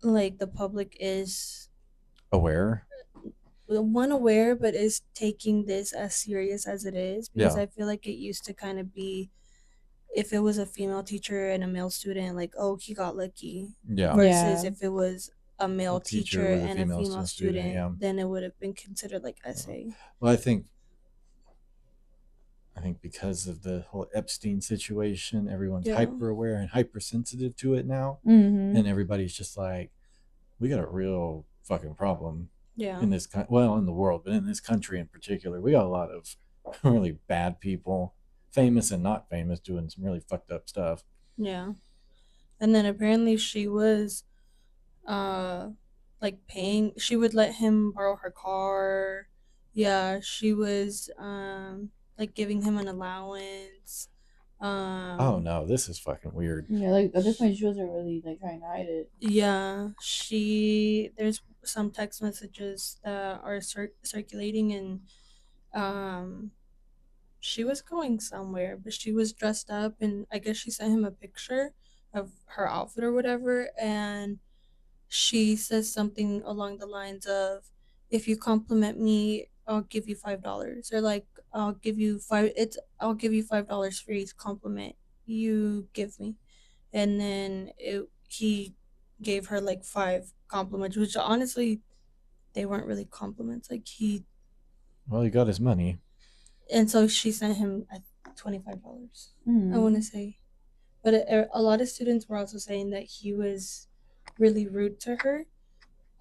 like the public is Aware, one aware but is taking this as serious as it is, because yeah, I feel like it used to kind of be, if it was a female teacher and a male student, like, oh, he got lucky, yeah. versus Yeah. if it was a A male teacher teacher with a and a female female student, student, yeah. then it would have been considered like essay. Well, I think because of the whole Epstein situation, everyone's Yeah. hyper aware and hypersensitive to it now, Mm-hmm. and everybody's just like, we got a real fucking problem Yeah. in this well, in the world, but in this country in particular, we got a lot of really bad people, famous and not famous, doing some really fucked up stuff. Yeah. And then apparently she was uh like paying, she would let him borrow her car. Yeah, she was like giving him an allowance. Oh Um no, this is fucking weird. Yeah, like at this point, she wasn't really like trying to hide it. yeah, there's some text messages that are circulating, and um she was going somewhere, but she was dressed up, and I guess she sent him a picture of her outfit or whatever, and she says something along the lines of, if you compliment me, I'll give you $5, or like, I'll give you $5 for each compliment you give me. And then he gave her like five compliments, which honestly they weren't really compliments. Like he Well, he got his money. And so she sent him $25. I want to Mm. say, but a lot of students were also saying that he was really rude to her,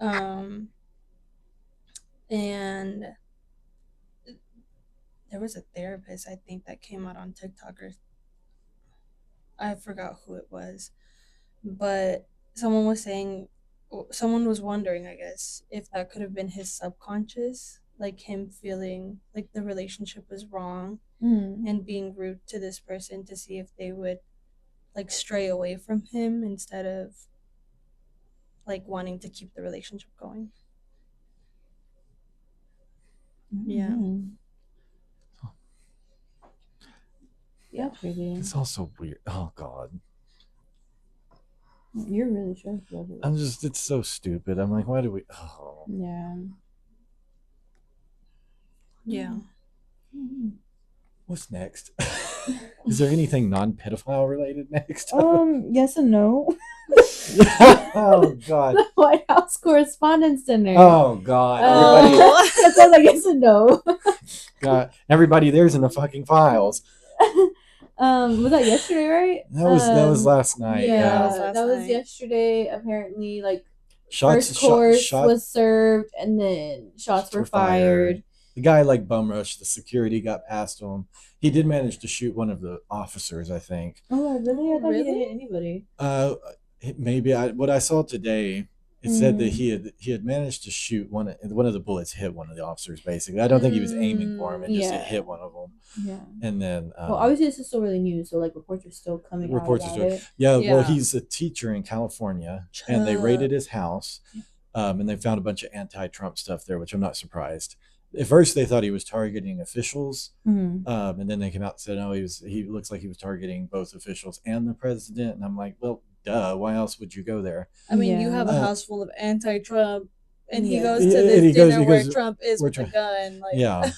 um, and there was a therapist, I think, that came out on TikTok, or I forgot who it was, but someone was saying, someone was wondering, I guess, if that could have been his subconscious, like him feeling like the relationship was wrong Mm. and being rude to this person to see if they would like stray away from him instead of like wanting to keep the relationship going. Yeah. Mm. Yeah, that's crazy. It's also weird. Oh god, You're really stressed about it. it's so stupid. I'm like, why do we? Oh, Yeah. Yeah. Mm. what's next? Is there anything non-pedophile related next? Yes and no. Oh god. The White House Correspondents' Dinner. Oh god. Everybody. That sounds like yes and no. God, everybody. There's in the fucking files. Was that yesterday, right? That was last night. Yeah, That was last that was night. yesterday. Apparently, like Shots. first course Shot. was served, and then shots were fired. The guy like bum rushed. The security got past him. He did manage to shoot one of the officers, I think. Oh, really? I thought he Really? didn't hit anybody. Maybe what I saw today. It said that he had managed to shoot one of the bullets hit one of the officers. Basically, I don't think he was aiming for him. It just Yeah. hit one of them. Yeah. And then Well, obviously this is still really new, so like reports are still coming out about it. yeah. Well, Yeah. he's a teacher in California, and they raided his house, and they found a bunch of anti-Trump stuff there, which I'm not surprised. At first, they thought he was targeting officials, Mhm. and then they came out and said, "No, he looks like he was targeting both officials and the president." And I'm like, "Well, duh. Why else would you go there?" I mean, you Yeah. have a house full of anti-Trump, and he Yeah. goes Yeah, to and this he dinner goes- where Trump is where with a Trump- gun. Like, Yeah,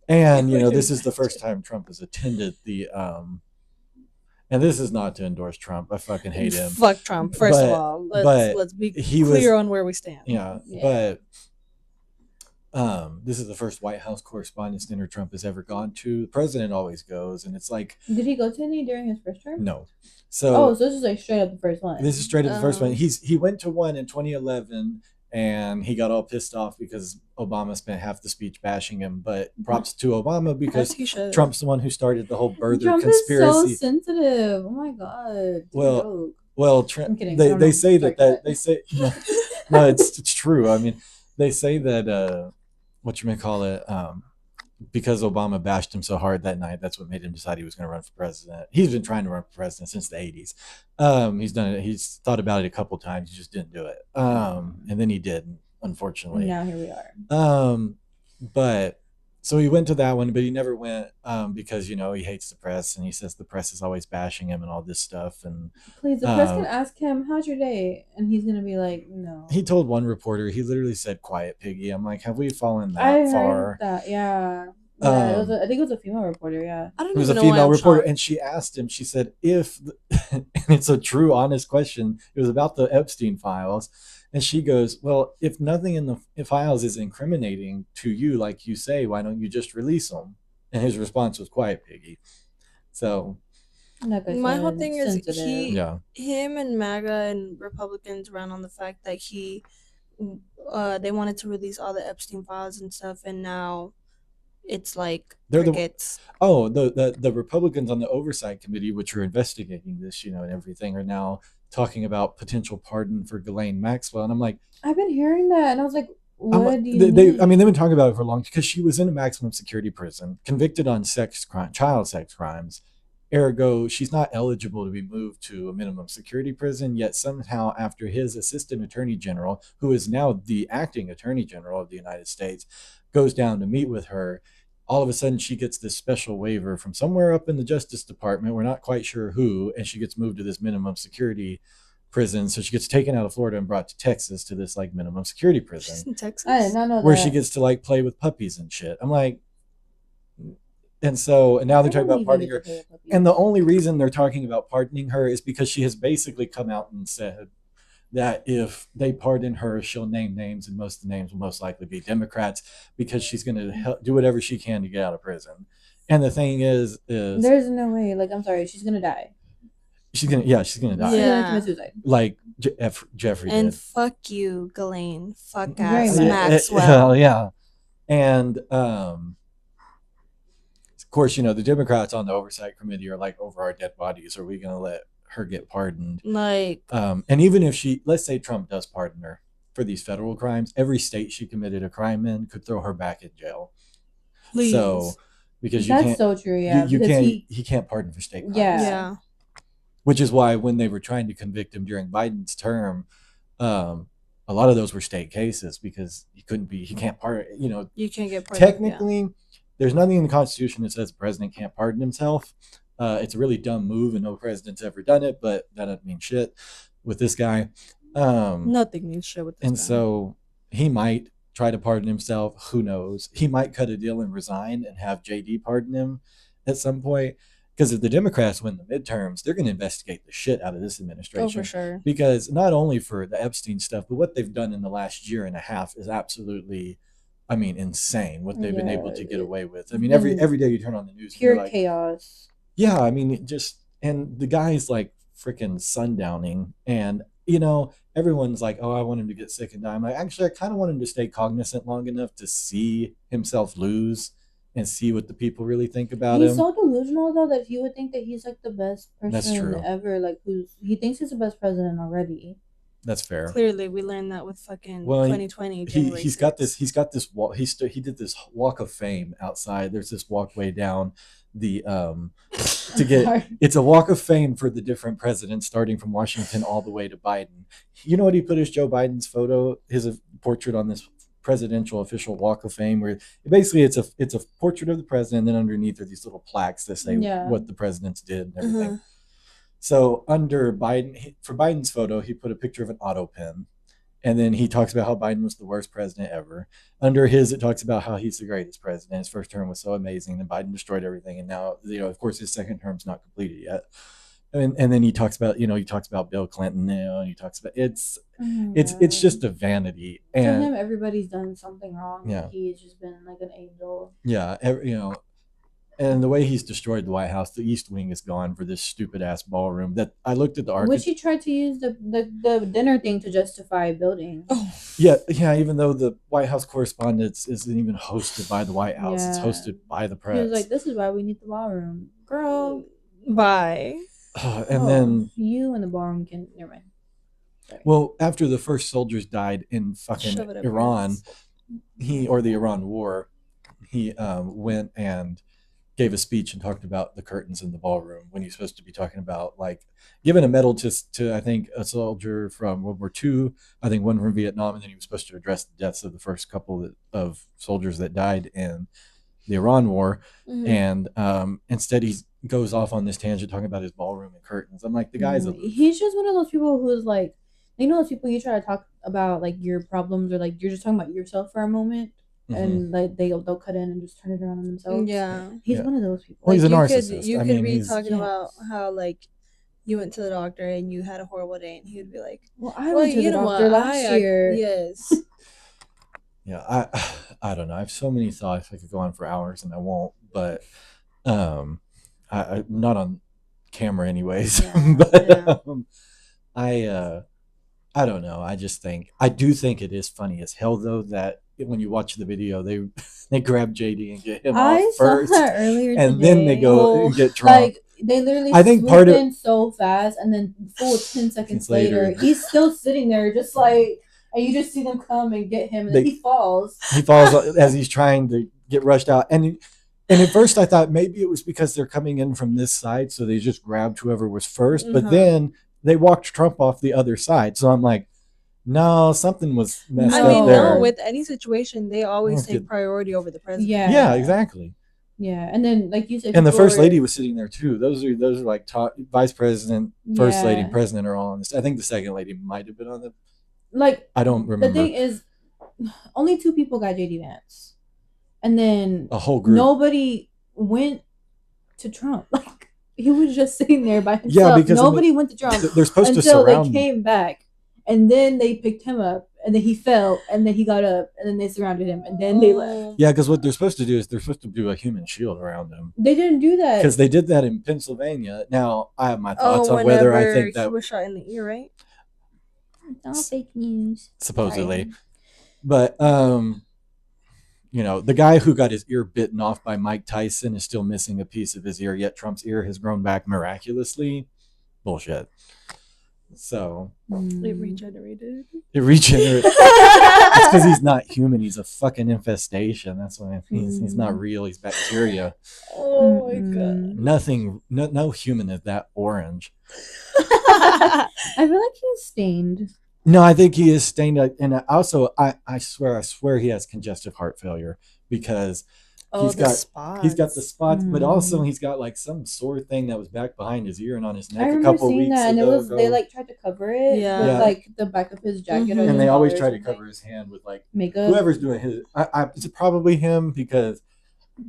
and Could this is the imagine. first time Trump has attended the. And this is not to endorse Trump. I fucking hate him. Fuck Trump. First But- of all, but let's be he clear was- on where we stand. Yeah, Yeah. but this is the first White House Correspondents' Dinner Trump has ever gone to. The president always goes, and it's like, Did he go to any during his first term? no. Oh, so this is like straight up the first one. This is straight up the first one. Oh. He went to one in 2011, and he got all pissed off because Obama spent half the speech bashing him. But props to Obama because As he should. Trump's the one who started the whole birther Trump conspiracy. is so sensitive. Oh my god. Well, I'm kidding. I don't they know. say Like that they say no, it's true. I mean, they say that what you may call it, because Obama bashed him so hard that night, that's what made him decide he was going to run for president. He's been trying to run for president since the 80s. He's done it. He's thought about it a couple times. He just didn't do it. And then he did. unfortunately. Now here we are. But so he went to that one, but he never went because he hates the press, and he says the press is always bashing him and all this stuff. And Please, the press can ask him, "How's your day?" And he's gonna be like, "No." he told one reporter, he literally said, "Quiet, piggy." I'm like, have we fallen that far? Heard that. Yeah. Yeah, I think it was a female reporter. Yeah. I don't It was even a know why female I'm reporter, shocked. and she asked him. She said, "If," and it's a true, honest question. It was about the Epstein files, and she goes, "Well, if nothing in the files is incriminating to you, like you say, why don't you just release them?" And his response was, "Quiet, piggy." So, Like I My whole said, thing is sensitive. yeah, him and MAGA and Republicans ran on the fact that they wanted to release all the Epstein files and stuff, and now it's like they're the crickets. the Republicans on the oversight committee, which are investigating this, and everything, are now talking about potential pardon for Ghislaine Maxwell, and I'm like, I've been hearing that, and I was like, "What do you they, I mean, they've mean?" been talking about it for a long time because she was in a maximum security prison, convicted on child sex crimes. Ergo, she's not eligible to be moved to a minimum security prison. Yet somehow, after his assistant attorney general, who is now the acting attorney general of the United States, goes down to meet with her, all of a sudden she gets this special waiver from somewhere up in the Justice Department. We're not quite sure who, and she gets moved to this minimum security prison. So she gets taken out of Florida and brought to Texas to this like minimum security prison. She's in Texas. I did not know where that. she gets to like play with puppies and shit. I'm like, and now they're talking about pardoning her. And the only reason they're talking about pardoning her is because she has basically come out and said that if they pardon her, she'll name names, and most of the names will most likely be Democrats, because she's going to do whatever she can to get out of prison. And the thing is there's no way. Like, I'm sorry, she's gonna die. She's gonna die. She's gonna commit suicide. Like Jeffrey and did. fuck you, Ghislaine. Fuck Very ass much. Maxwell. Yeah. And of course, the Democrats on the oversight committee are like, over our dead bodies, are we going to let her get pardoned? Like, and even if let's say Trump does pardon her for these federal crimes, every state she committed a crime in could throw her back in jail. please. So, because that's so true, yeah. You can't, he can't pardon for state crimes. Yeah. Which is why when they were trying to convict him during Biden's term, a lot of those were state cases, because he can't pardon, you can't get pardoned. Technically, there's nothing in the Constitution that says the president can't pardon himself. It's a really dumb move, and no president's ever done it, but that doesn't mean shit with this guy. Nothing means shit with this and guy. So he might try to pardon himself. Who knows? He might cut a deal and resign and have JD pardon him at some point. Because if the Democrats win the midterms, they're going to investigate the shit out of this administration. Oh, for sure. Because not only for the Epstein stuff, but what they've done in the last year and a half is absolutely, insane. What they've been able to get away with. I mean, every day you turn on the news, pure like, chaos. Yeah, I mean, and the guy's like freaking sundowning, and everyone's like, "Oh, I want him to get sick and die." I'm like, actually, I kind of want him to stay cognizant long enough to see himself lose and see what the people really think about him. He's so delusional, though, that he would think that he's like the best person ever. Like, he thinks he's the best president already. That's fair. Clearly, we learned that with fucking 2020. He's got this walk. He did this walk of fame outside. There's this walkway down the to get. It's a walk of fame for the different presidents, starting from Washington all the way to Biden. You know what he put as Joe Biden's photo, his portrait on this presidential official walk of fame, where basically it's a portrait of the president, and then underneath are these little plaques that say what the presidents did and everything. Mm-hmm. So under Biden, for Biden's photo, he put a picture of an auto pen, and then he talks about how Biden was the worst president ever. Under his, it talks about how he's the greatest president. His first term was so amazing, and Biden destroyed everything, and now of course his second term's not completed yet. And then he talks about Bill Clinton, and he talks about it's just a vanity. And to him, everybody's done something wrong. Yeah, he's just been like an angel. Yeah, and the way he's destroyed the White House, the East Wing is gone for this stupid ass ballroom. That I looked at the which he tried to use the dinner thing to justify building. Oh. Yeah. Even though the White House Correspondence isn't even hosted by the White House, it's hosted by the press. He was like, "This is why we need the ballroom, girl." Bye. And then you and the ballroom can never mind. Sorry. Well, after the first soldiers died in fucking Iran, the Iran War, he went and gave a speech and talked about the curtains in the ballroom when he's supposed to be talking about like giving a medal to I think a soldier from World War II, I think one from Vietnam, and then he was supposed to address the deaths of the first couple of soldiers that died in the Iran War, and instead he goes off on this tangent talking about his ballroom and curtains. I'm like, the guy's he's just one of those people who's like, you know, those people you try to talk about like your problems or like you're just talking about yourself for a moment, and like they'll cut in and just turn it around on themselves. Yeah, he's one of those people. Well, he's a you narcissist. You I could mean, be he's talking about how like you went to the doctor and you had a horrible day, and he would be like, well, I went to the doctor last year. Yes. Yeah, I don't know. I have so many thoughts. I could go on for hours, and I won't. But I'm not on camera, anyways. But I don't know. I do think it is funny as hell, though, that when you watch the video, they grab JD and get him off first, saw that earlier and today. then they go and get Trump. Like they literally I think part in so fast, and then full 10 seconds later, he's still sitting there, just like, and you just see them come and get him, and then he falls. He falls as he's trying to get rushed out, and at first I thought maybe it was because they're coming in from this side, so they just grabbed whoever was first. But then they walked Trump off the other side, so I'm like, no, something was messed up there. No, with any situation, they always take priority over the president. Yeah, exactly. Yeah, and then like you said, and the first lady was sitting there too. Those are like top vice president, first lady, and president are all on this. I think the second lady might have been on the. Like, I don't remember. The thing is, only 2 people got JD Vance, and then a whole group. Nobody went to Trump. Like, he was just sitting there by himself. Yeah, because nobody went to Trump. They're supposed until to surround they came back, and then they picked him up, and then he fell, and then he got up, and then they surrounded him, and then they left. Yeah, because what they're supposed to do is they're supposed to do a human shield around him. They didn't do that because they did that in Pennsylvania. Now I have my thoughts on whether I think that he was shot in the ear, right? It's all fake news. Supposedly, right. But you know, the guy who got his ear bitten off by Mike Tyson is still missing a piece of his ear, yet Trump's ear has grown back miraculously. Bullshit. So it regenerated. It's because he's not human. He's a fucking infestation. That's why he's not real. He's bacteria. Oh my god. Nothing. No human is that orange. I feel like he's stained. No, I think he is stained, and also I swear he has congestive heart failure because he's got the spots, but also he's got like some sore thing that was back behind his ear and on his neck a couple weeks ago. And it was they like tried to cover it with like the back of his jacket, and they always try to cover his hand with like makeup. Whoever's doing his, it's probably him because.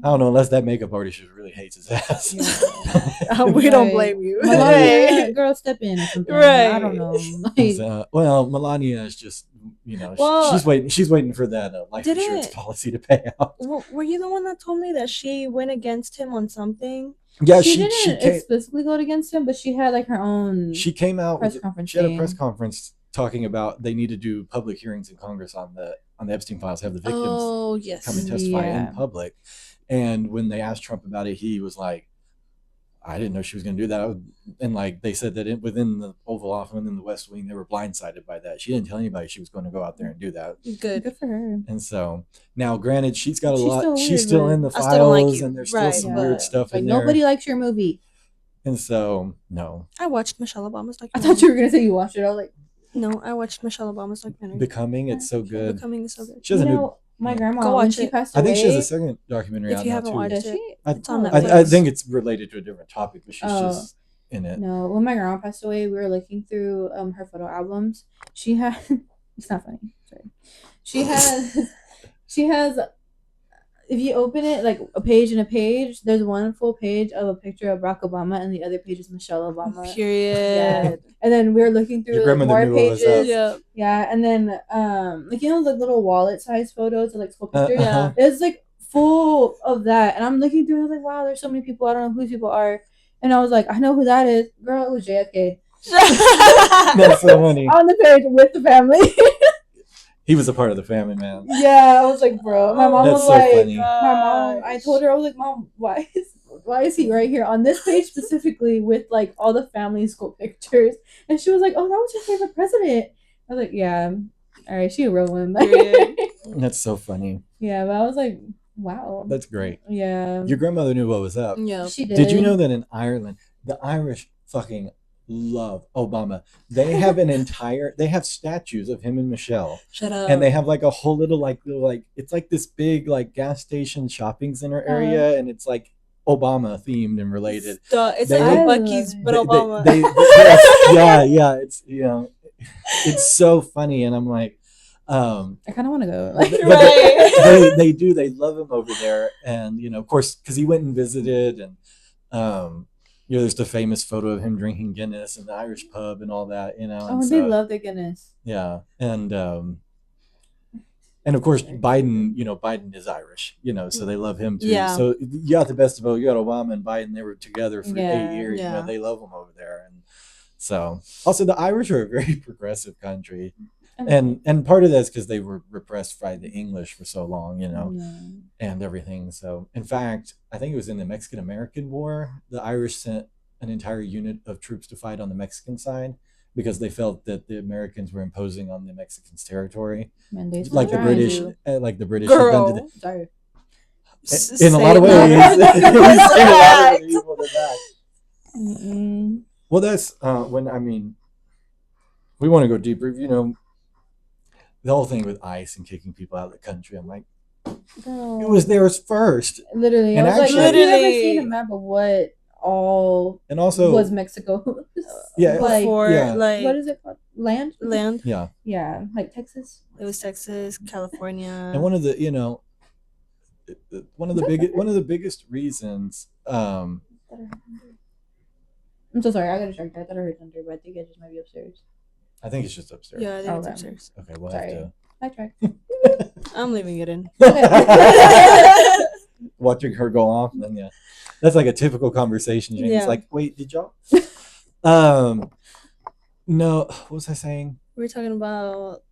I don't know, unless that makeup artist just really hates his ass. Yeah. We don't blame you. Melania, girl, step in or something. Right. I don't know. Like, well, Melania is just, you know, she's waiting for that life insurance policy to pay out. Were you the one that told me that she went against him on something? Yeah, she didn't explicitly go against him, but she had like her own. She came out. Press conference. She had a press conference talking about they need to do public hearings in Congress on the Epstein files, have the victims come and testify in public. And when they asked Trump about it, he was like, I didn't know she was going to do that. And like they said that within the Oval Office and in the West Wing, they were blindsided by that. She didn't tell anybody she was going to go out there and do that. Good for her. And so now, granted, she's got a lot. She's still in the files, and there's still some weird stuff in there. Nobody likes your movie. And so, no. I watched Michelle Obama's documentary. I thought you were going to say you watched it. I was like, no, I watched Michelle Obama's documentary. Becoming, it's so good. Becoming is so good. She has a new. My grandma, when she passed away. I think she has a second documentary out now, too. If you haven't watched it, it's on Netflix. I think it's related to a different topic, but she's just in it. No, when my grandma passed away, we were looking through her photo albums. She had... It's not funny. Sorry. She has... If you open it, like a page and a page, there's one full page of a picture of Barack Obama, and the other page is Michelle Obama. Period. Yeah. And then we were looking through more pages. Yeah. And then, like, you know, the little wallet size photos of like school pictures? Yeah. It's like full of that. And I'm looking through and I was like, wow, there's so many people. I don't know who these people are. And I was like, I know who that is. Girl, it was JFK. That's so funny. On the page with the family. He was a part of the family, man. Yeah, I was like, bro. My mom was so like, funny. my mom. I told her, I was like, Mom, why is he right here on this page specifically with like all the family school pictures? And she was like, oh, that was your favorite president. I was like, yeah. All right, she a real one. That's so funny. Yeah, but I was like, Wow. That's great. Yeah. Your grandmother knew what was up. Yeah. She did. Did you know that in Ireland, the Irish fucking love Obama? They have they have statues of him and Michelle. Shut up. And they have like a whole little it's like this big like gas station shopping center area, and it's like Obama themed and related. It's They like a look- Bucky's, but Obama. yeah, it's so funny, and I'm like, I kind of want to go. but Right. they do. They love him over there, and of course, because he went and visited, and there's the famous photo of him drinking Guinness in the Irish pub and all that. Oh, they love the Guinness. Yeah, and of course, Biden is Irish, so they love him too. Yeah. So you got the best of both. You got Obama and Biden. They were together for 8 years. Yeah. They love him over there, and so also the Irish are a very progressive country. And part of that's because they were repressed by the English for so long, and everything. So, in fact, I think it was in the Mexican-American War, the Irish sent an entire unit of troops to fight on the Mexican side because they felt that the Americans were imposing on the Mexicans' territory, like the British, had done to Girl. Sorry. in a lot of ways. Well, that's we want to go deeper. The whole thing with ICE and kicking people out of the country. I'm like, it was theirs first. Literally, And I was actually- like, have you ever seen a map of what all And also was Mexico? Yeah, like, Before, yeah. like what is it called? Land? yeah. Yeah, like Texas. It was Texas, California. And one of the one of the biggest reasons I'm so sorry, I got distracted. I thought I heard thunder, but I think it just might be upstairs. I think it's just upstairs. Yeah, I think it's Okay. upstairs. Okay, we'll Sorry. have to I tried. I'm leaving it in. watching her go off, and then that's like a typical conversation. James Yeah. like, wait, did y'all? No, what was I saying? We were talking about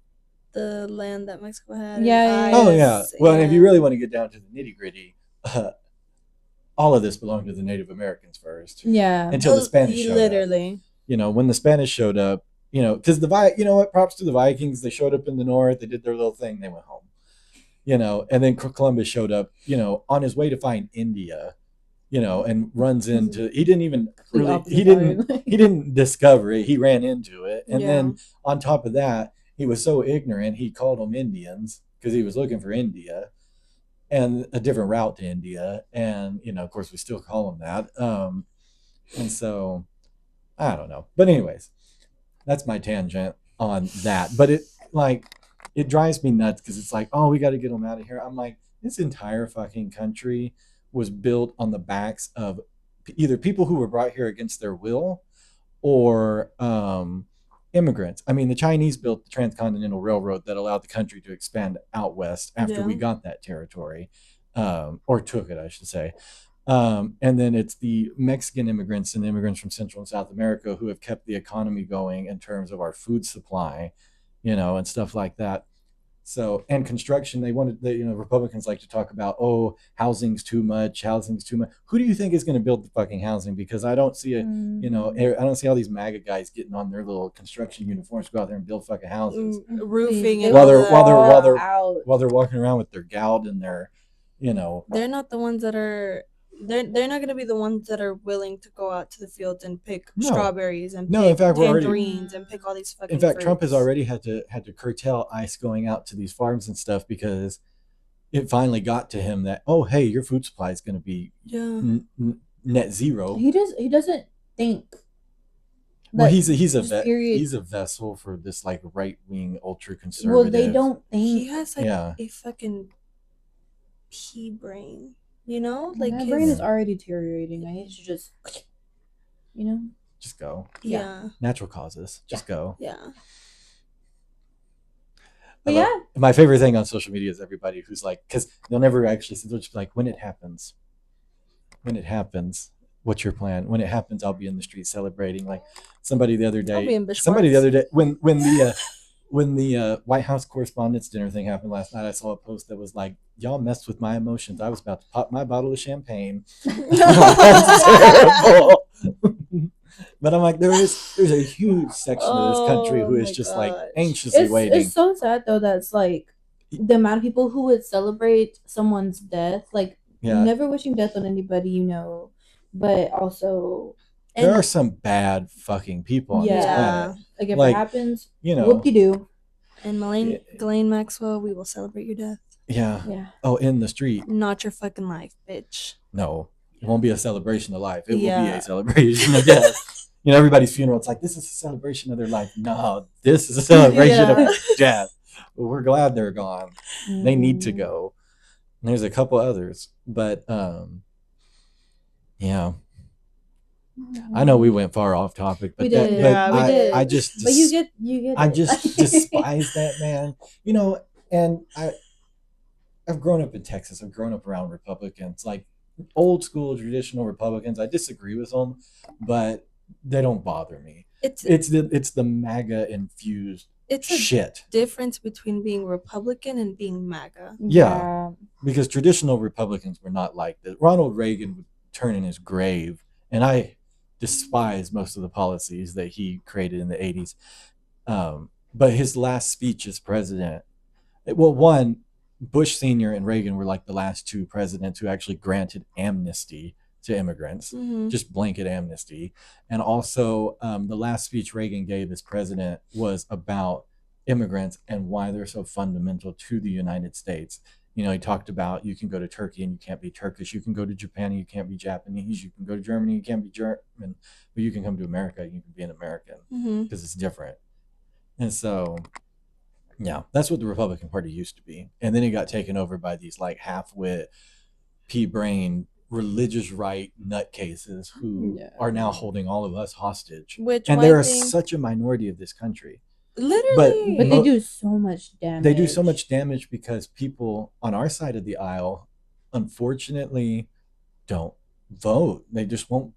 the land that Mexico had. Yeah. Oh yeah. ICE, Well, if you and- really want to get down to the nitty gritty, all of this belonged to the Native Americans first Yeah. until the Spanish showed up. literally. When the Spanish showed up, because props to the Vikings. They showed up in the north. They did their little thing. They went home. And then Columbus showed up, on his way to find India, and runs into. He didn't even really. He didn't discover it. He ran into it, and then on top of that, he was so ignorant. He called them Indians because he was looking for India, and a different route to India, and of course, we still call them that. And so, I don't know, but anyways, that's my tangent on that. But it drives me nuts because it's like, oh, we got to get them out of here. I'm like, this entire fucking country was built on the backs of either people who were brought here against their will or immigrants. I mean, the Chinese built the Transcontinental Railroad that allowed the country to expand out west after we got that territory, or took it, I should say. And then it's the Mexican immigrants and immigrants from Central and South America who have kept the economy going in terms of our food supply, and stuff like that. So, and construction, Republicans like to talk about, housing's too much. Who do you think is going to build the fucking housing? Because I don't see I don't see all these MAGA guys getting on their little construction uniforms, go out there and build fucking houses. Roofing and while all that. while they're walking around with their gout and their, They're not the ones that are. They're not going to be the ones that are willing to go out to the fields and pick strawberries and pick in fact, we're already. tangerines and pick all these fucking. In fact, fruits. Trump has already had to curtail ICE going out to these farms and stuff because it finally got to him that, oh, hey, your food supply is going to be net zero. He doesn't think. Well, he's a vessel for this like right wing ultra conservative. Well, they don't think He has like Yeah. a fucking pea brain. Like my his brain is already deteriorating. I need to just, Just go. Yeah. Natural causes. Just go. Yeah. But yeah. My favorite thing on social media is everybody who's like, because they'll never actually say, they'll just be like, when it happens, what's your plan? When it happens, I'll be in the street celebrating. Like somebody the other day, when the White House Correspondents' Dinner thing happened last night, I saw a post that was like, y'all messed with my emotions. I was about to pop my bottle of champagne. That's terrible. But I'm like, there's a huge section of this country who is just like anxiously waiting. It's so sad though. That's like the amount of people who would celebrate someone's death, like Yeah. never wishing death on anybody, you know, but also There and are some bad fucking people on this Yeah. planet. like if Like, it happens, you know, whoop-de-doo. And Ghislaine Maxwell, we will celebrate your death. yeah. Yeah. Oh, in the street. Not your fucking life, bitch. No, it won't be a celebration of life. It will be Yeah. a celebration of death. You know, everybody's funeral, it's like, this is a celebration of their life. No, this is a celebration Yeah. of death. But we're glad they're gone. They need to Mm. go. And there's a couple others, but yeah. I know we went far off topic, but We did. Yeah, we did. I just But you get I it. just despise that man. You know, and I've grown up in Texas. I've grown up around Republicans, like old school traditional Republicans. I disagree with them, but they don't bother me. It's the MAGA infused It's a shit. difference between being Republican and being MAGA. Yeah. Because traditional Republicans were not like this. Ronald Reagan would turn in his grave, and I despise most of the policies that he created in the 80s. But his last speech as president, well, one, Bush Sr. and Reagan were like the last two presidents who actually granted amnesty to immigrants, just blanket amnesty. And also, the last speech Reagan gave as president was about immigrants and why they're so fundamental to the United States. You know, he talked about you can go to Turkey and you can't be Turkish. You can go to Japan and you can't be Japanese. You can go to Germany, you can't be German. But you can come to America, you can be an American because it's different. And so, yeah, that's what the Republican Party used to be. And then it got taken over by these like half-wit, pea-brained, religious right nutcases who are now holding all of us hostage. And they're such a minority of this country. Literally. But they do so much damage. They do so much damage because people on our side of the aisle, unfortunately, don't vote. They just won't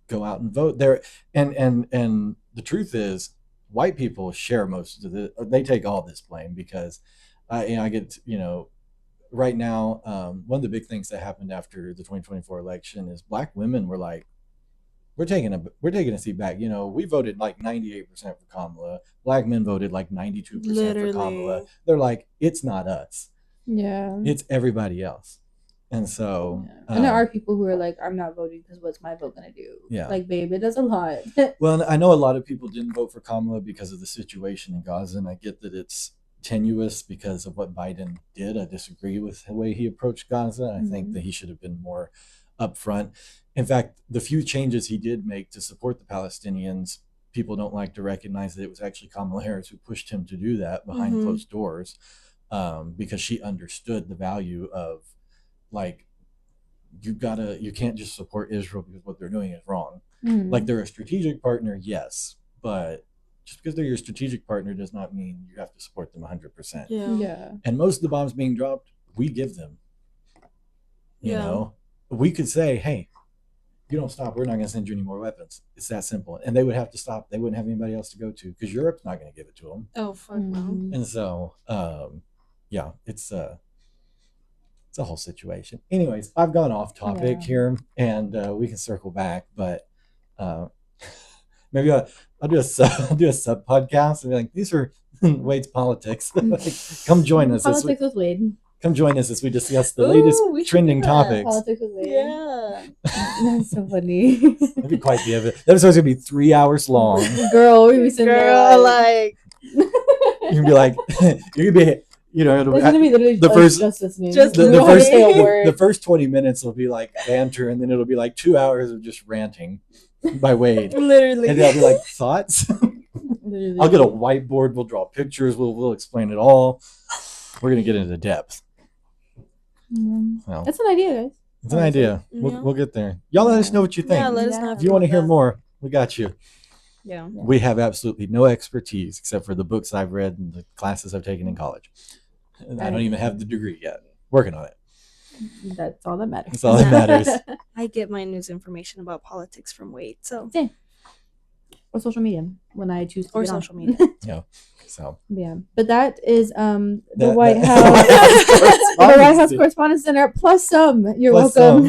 go out and vote. And the truth is, white people share most of the. They take all this blame because, I get right now, one of the big things that happened after the 2024 election is Black women were like, we're taking a seat back. You know, we voted like 98% for Kamala. Black men voted like 92% for Kamala. They're like, it's not us. Yeah. It's everybody else. And so, and there are people who are like, I'm not voting because what's my vote gonna do? Yeah. Like, babe, it does a lot. Well, I know a lot of people didn't vote for Kamala because of the situation in Gaza, and I get that it's tenuous because of what Biden did. I disagree with the way he approached Gaza. I think that he should have been more upfront. In fact, the few changes he did make to support the Palestinians, people don't like to recognize that it was actually Kamala Harris who pushed him to do that behind closed doors, because she understood the value of, like, you can't just support Israel because what they're doing is wrong. Like, they're a strategic partner, yes, but just because they're your strategic partner does not mean you have to support them 100%. Yeah. And most of the bombs being dropped, we give them. You know, we could say, hey, you don't stop, we're not going to send you any more weapons. It's that simple. And they would have to stop. They wouldn't have anybody else to go to because Europe's not going to give it to them. Oh, fuck no. And so, yeah, it's a whole situation. Anyways, I've gone off topic here, and we can circle back, but maybe I'll do a sub podcast and be like, these are Wade's politics. Like, come join us. Politics with Wade. Come join us as we discuss the latest trending topics. Politics with Wade. Yeah. That's so funny. That'd be quite the episode. The episode's gonna be 3 hours long. Girl, we be sitting there like you're gonna be like, you're gonna be, it'll it's gonna be literally the first just listening. The first 20 minutes will be like banter, and then it'll be like 2 hours of just ranting by Wade. Literally. And I'll be like, thoughts? I'll get a whiteboard, we'll draw pictures, we'll explain it all. We're gonna get into depth. Well, that's an idea, guys. It's an idea. We'll get there. Y'all let us know what you think. Yeah, let us know if you want to hear more. We got you. Yeah. We have absolutely no expertise except for the books I've read and the classes I've taken in college. I don't even have the degree yet. Working on it. That's all that matters. That's all that matters. I get my news information about politics from Wade. So. Same. Or social media when I choose to. Or social media. Yeah. So. Yeah, but that is the White House, the White House Correspondence Center plus some. You're welcome.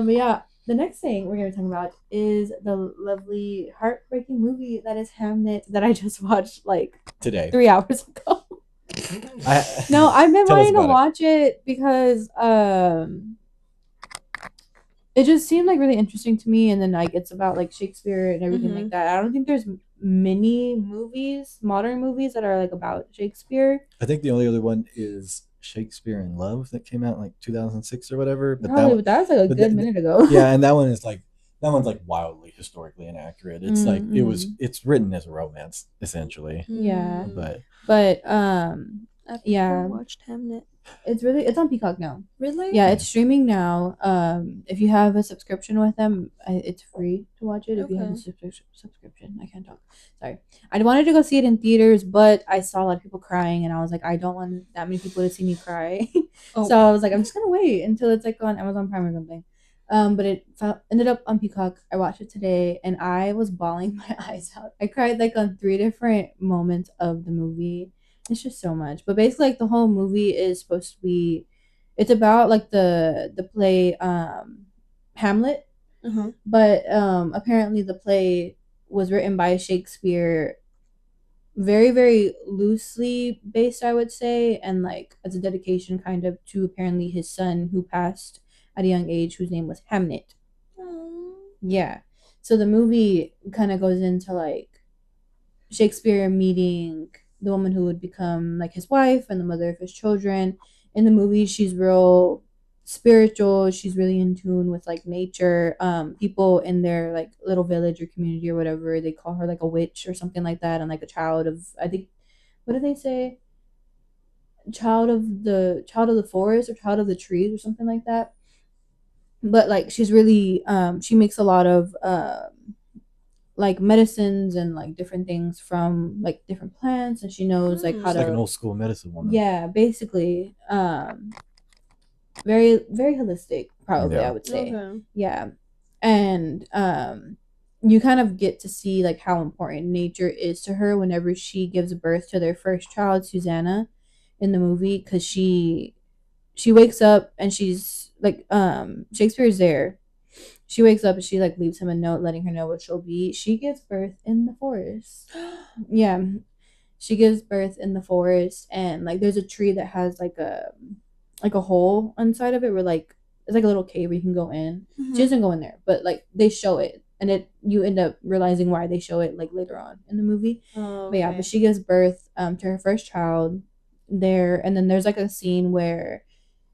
Yeah. The next thing we're going to be talking about is the lovely, heartbreaking movie that is Hamnet that I just watched like today, 3 hours ago. No, I've been Tell us wanting to about it. watch it because it just seemed like really interesting to me, and then like it's about like Shakespeare and everything like that. I don't think there's many movies, modern movies, that are like about Shakespeare. I think the only other one is Shakespeare in Love that came out in like 2006 or whatever. But that Probably, one, but that was like a but good minute ago. yeah, and that one is like that one's like wildly historically inaccurate. It's like Mm-hmm. it's written as a romance essentially, Yeah, but I've yeah, never watched Hamnet. it's on Peacock now. Really? Yeah, it's streaming now. If you have a subscription with them, it's free to watch it. If you have a subscription, I can't talk. Sorry, I wanted to go see it in theaters, but I saw a lot of people crying, and I was like, I don't want that many people to see me cry. Oh. So I was like, I'm just gonna wait until it's like on Amazon Prime or something. But it ended up on Peacock. I watched it today, and I was bawling my eyes out. I cried like on 3 different moments of the movie. It's just so much. But basically, like the whole movie is supposed to be, it's about like the play Hamlet. But apparently the play was written by Shakespeare very, very loosely based, I would say, and like as a dedication kind of to apparently his son who passed at a young age, whose name was Hamnet. Yeah. So the movie kind of goes into like Shakespeare meeting the woman who would become like his wife and the mother of his children. In the movie, she's real spiritual. She's really in tune with like nature. People in their like little village or community or whatever, they call her like a witch or something like that, and like a child of, I think, what do they say? Child of the forest or child of the trees or something like that. But like she's really she makes a lot of like medicines and like different things from like different plants, and she knows like how it's like an to, old school medicine woman. yeah, basically very, very holistic, probably, I Yeah. would say. Yeah. And you kind of get to see like how important nature is to her whenever she gives birth to their first child, Susanna, in the movie, because she wakes up and she's like Shakespeare's there. She wakes up and she like leaves him a note letting her know what she'll be. She gives birth in the forest. Yeah. She gives birth in the forest, and like there's a tree that has like a hole inside of it where like it's like a little cave where you can go in. She doesn't go in there, but like they show it, and it you end up realizing why they show it like later on in the movie. But yeah, but she gives birth to her first child there, and then there's like a scene where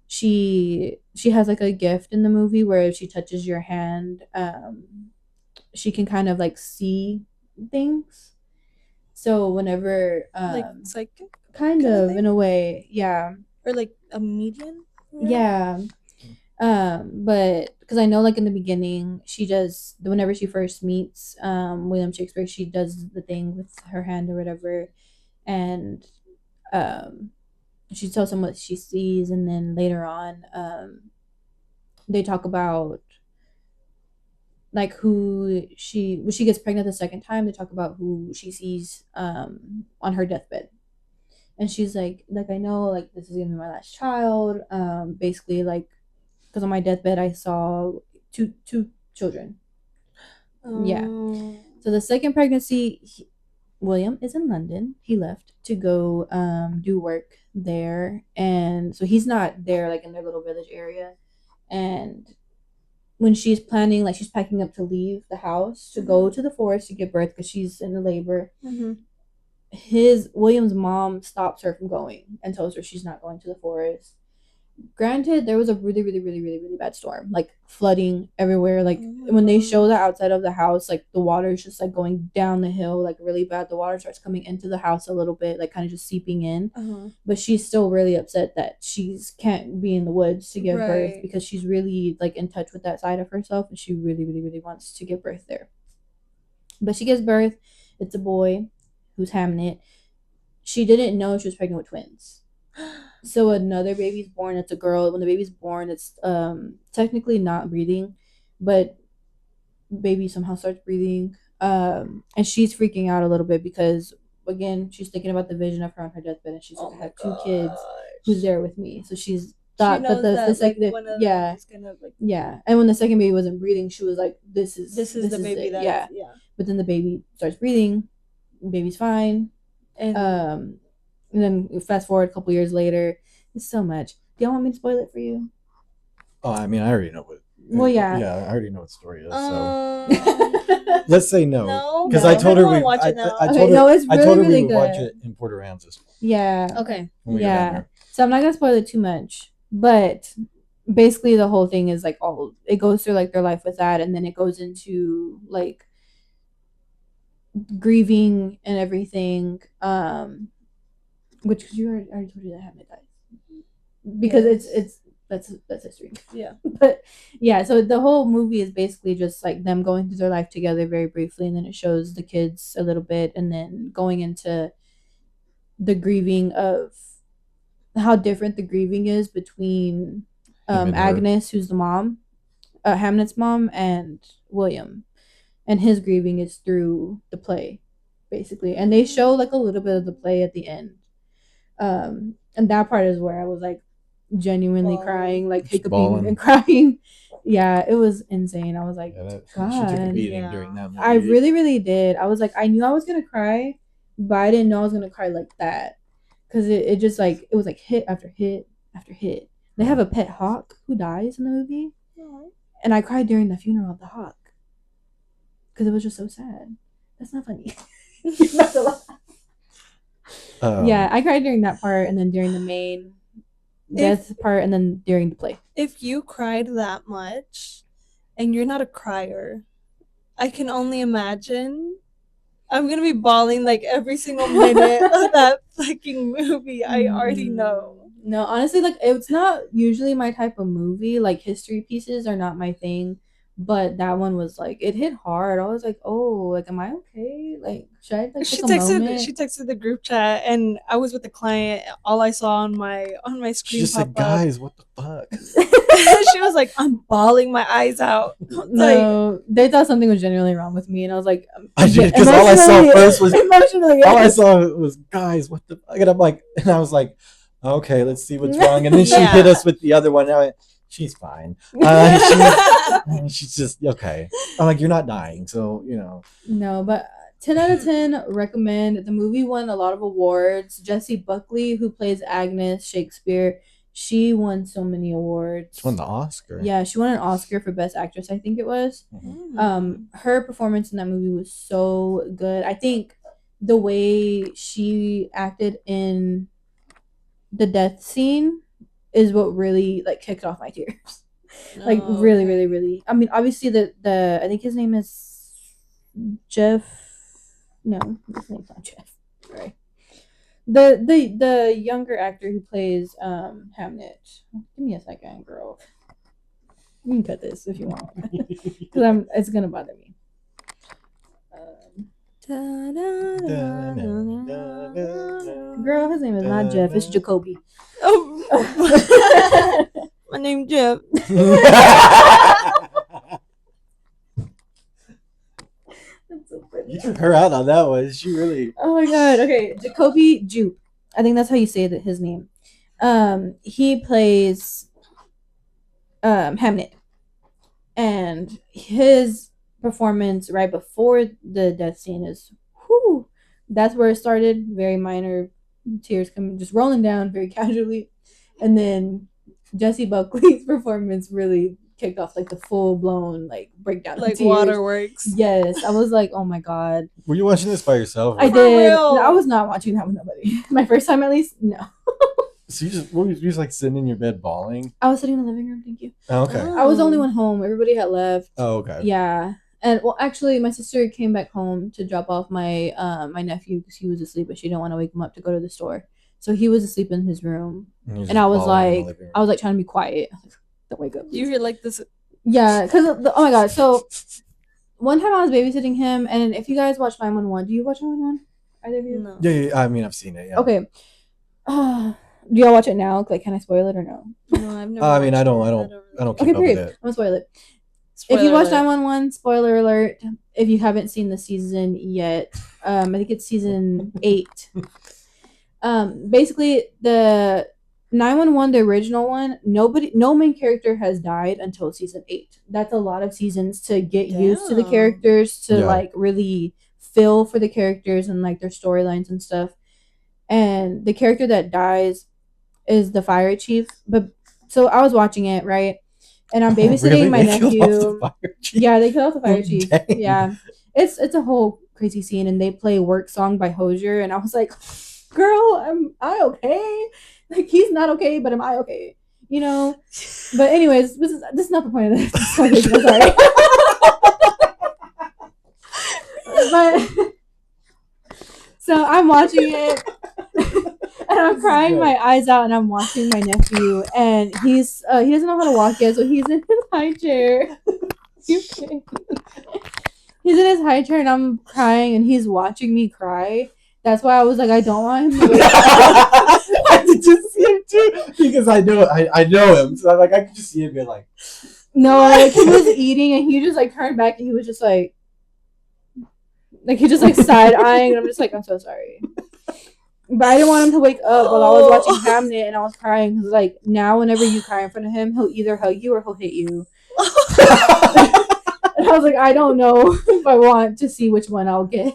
she has like a gift in the movie where if she touches your hand, she can kind of like see things. So whenever like psychic, kind of in a way, yeah, or like a medium. yeah. But because I know like in the beginning she does, whenever she first meets William Shakespeare, she does the thing with her hand or whatever, and um she tells him what she sees, and then later on they talk about like who she, when she gets pregnant the second time, they talk about who she sees on her deathbed, and she's like I know like this is gonna be my last child, basically like because on my deathbed I saw two children. Yeah. So the second pregnancy, William is in London. He left to go do work there, and so he's not there like in their little village area. And when she's planning, like she's packing up to leave the house to go to the forest to give birth because she's in the labor, his William's mom stops her from going and tells her she's not going to the forest. Granted, there was a really, really, really, really, really bad storm, like flooding everywhere. Like when they show the outside of the house, like the water is just like going down the hill, like really bad. The water starts coming into the house a little bit, like kind of just seeping in. But she's still really upset that she's can't be in the woods to give birth because she's really like in touch with that side of herself, and she really, really, really wants to give birth there. But she gives birth. It's a boy who's Hamnet. She didn't know she was pregnant with twins. So another baby's born. It's a girl. When the baby's born, it's technically not breathing, but baby somehow starts breathing. And she's freaking out a little bit because again, she's thinking about the vision of her on her deathbed, and she's like, I have two kids. Who's there with me? So she's thought that the second, like, yeah, gonna, like, yeah. And when the second baby wasn't breathing, she was like, this is the baby that yeah. But then the baby starts breathing. The baby's fine. And And then fast forward a couple years later, it's so much. Do y'all want me to spoil it for you? Oh, I mean, I already know what. Well, yeah. Yeah, I already know what the story is. So Um, let's say no, no, because No. I told her wanna we. watch it now. I Okay, told her. no, it's I really, told her we really would watch good. it in Port Aransas Yeah. Okay. when we go down there. So I'm not gonna spoil it too much, but basically the whole thing is like all it goes through like their life with that, and then it goes into like grieving and everything. Which you already told you that Hamlet died because Yes. it's that's history. Yeah. But yeah, so the whole movie is basically just like them going through their life together very briefly, and then it shows the kids a little bit, and then going into the grieving of how different the grieving is between Him and her. Agnes, who's the mom, Hamlet's mom, and William, and his grieving is through the play, basically, and they show like a little bit of the play at the end, and that part is where I was like genuinely crying, like Just hiccuping bawling. and crying. Yeah, it was insane. I was like, Yeah, God, she took a beating Yeah. during that movie. I really, really did. I was like, I knew I was gonna cry, but I didn't know I was gonna cry like that, because it just like it was like hit after hit after hit. They have a pet hawk who dies in the movie, and I cried during the funeral of the hawk because it was just so sad. That's not funny. You're not allowed. Yeah, I cried during that part, and then during the main death part, and then during the play. If you cried that much and you're not a crier, I can only imagine I'm gonna be bawling like every single minute of that fucking movie. I already know. No, honestly, like it's not usually my type of movie. Like history pieces are not my thing, but that one was like it hit hard. I was like, oh, like am I okay? Like should I like She take a moment? texted the group chat, and I was with the client. All I saw on my She screen just said, pop up. "Guys, what the fuck?" She was like, "I'm bawling my eyes out." No, they thought something was genuinely wrong with me, and I was like, I did, because all I saw first was emotionally. all I saw was, "Guys, what the fuck?" And I'm like, and I was like, "Okay, let's see what's wrong." And then she hit us with the other one. And I went, "She's fine. She's just okay." I'm like, "You're not dying, so you know." No, but 10 out of 10 recommend. The movie won a lot of awards. Jessie Buckley, who plays Agnes Shakespeare, she won so many awards. She won the Oscar. Yeah, she won an Oscar for Best Actress, I think it was. Her performance in that movie was so good. I think the way she acted in the death scene is what really like kicked off my tears. Like really, really, really. I mean, obviously the I think his name is Jeff. No, his name's not Jeff. Sorry. The younger actor who plays Hamnet. Give me a second, girl. You can cut this if you want, because it's gonna bother me. Girl, his name is not Jeff. It's Jacoby. Oh, my name's Jeff. You took her out on that one. She really. Oh my god. Okay, Jacoby Jupe. I think that's how you say his name. He plays Hamnet, and his performance right before the death scene is, whoo, that's where it started. Very minor, tears coming, just rolling down very casually, and then Jessie Buckley's performance really kicked off like the full blown like breakdown, like of tears. waterworks. Yes, I was like, oh my god. Were you watching this by yourself? I did. No, I was not watching that with nobody. My first time, at least, no. So you just like sitting in your bed bawling? I was sitting in the living room. Thank you. Oh, okay. I was the only one home. Everybody had left. Oh, okay. Yeah. And well, actually, my sister came back home to drop off my my nephew because he was asleep, but she didn't want to wake him up to go to the store. So he was asleep in his room, and I was like, trying to be quiet. Don't wake up. You hear like this? Yeah, because oh my god. So one time I was babysitting him, and if you guys watch 911, do you watch 911? Either of you? No. Yeah, I mean, I've seen it. Yeah. Okay. Do y'all watch it now? Like, can I spoil it or no? No, I've never. I mean, I don't keep Okay, up period. with it. I'm gonna spoil it. Spoiler if you watch alert. 911, spoiler alert. If you haven't seen the season yet, I think it's season 8. Basically the 911, the original one, no main character has died until season 8. That's a lot of seasons to get used to the characters, to like really feel for the characters and like their storylines and stuff. and the character that dies is the fire chief. But so I was watching it, right, and I'm babysitting Really? my They killed off the nephew. fire chief? Yeah, they killed off the fire chief. Dang. Yeah, it's a whole crazy scene, and they play "Work Song" by Hosier, and I was like, "Girl, am I okay? Like he's not okay, but am I okay? You know." But anyways, this is not the point of this conversation. I'm sorry. But so I'm watching it and I'm crying my eyes out, and I'm watching my nephew, and he doesn't know how to walk yet, so he's in his high chair. He's in his high chair, and I'm crying, and he's watching me cry. That's why I was like, I don't want him to wake up. I could just see him too, because I know him, so I'm like, I could just see him being like, No, like he was eating, and he just like turned back, and he was just like he just like side eyeing, and I'm just like, I'm so sorry. But I didn't want him to wake up while I was watching Hamnet, and I was crying because like now whenever you cry in front of him, he'll either hug you or he'll hit you. And I was like, I don't know if I want to see which one I'll get.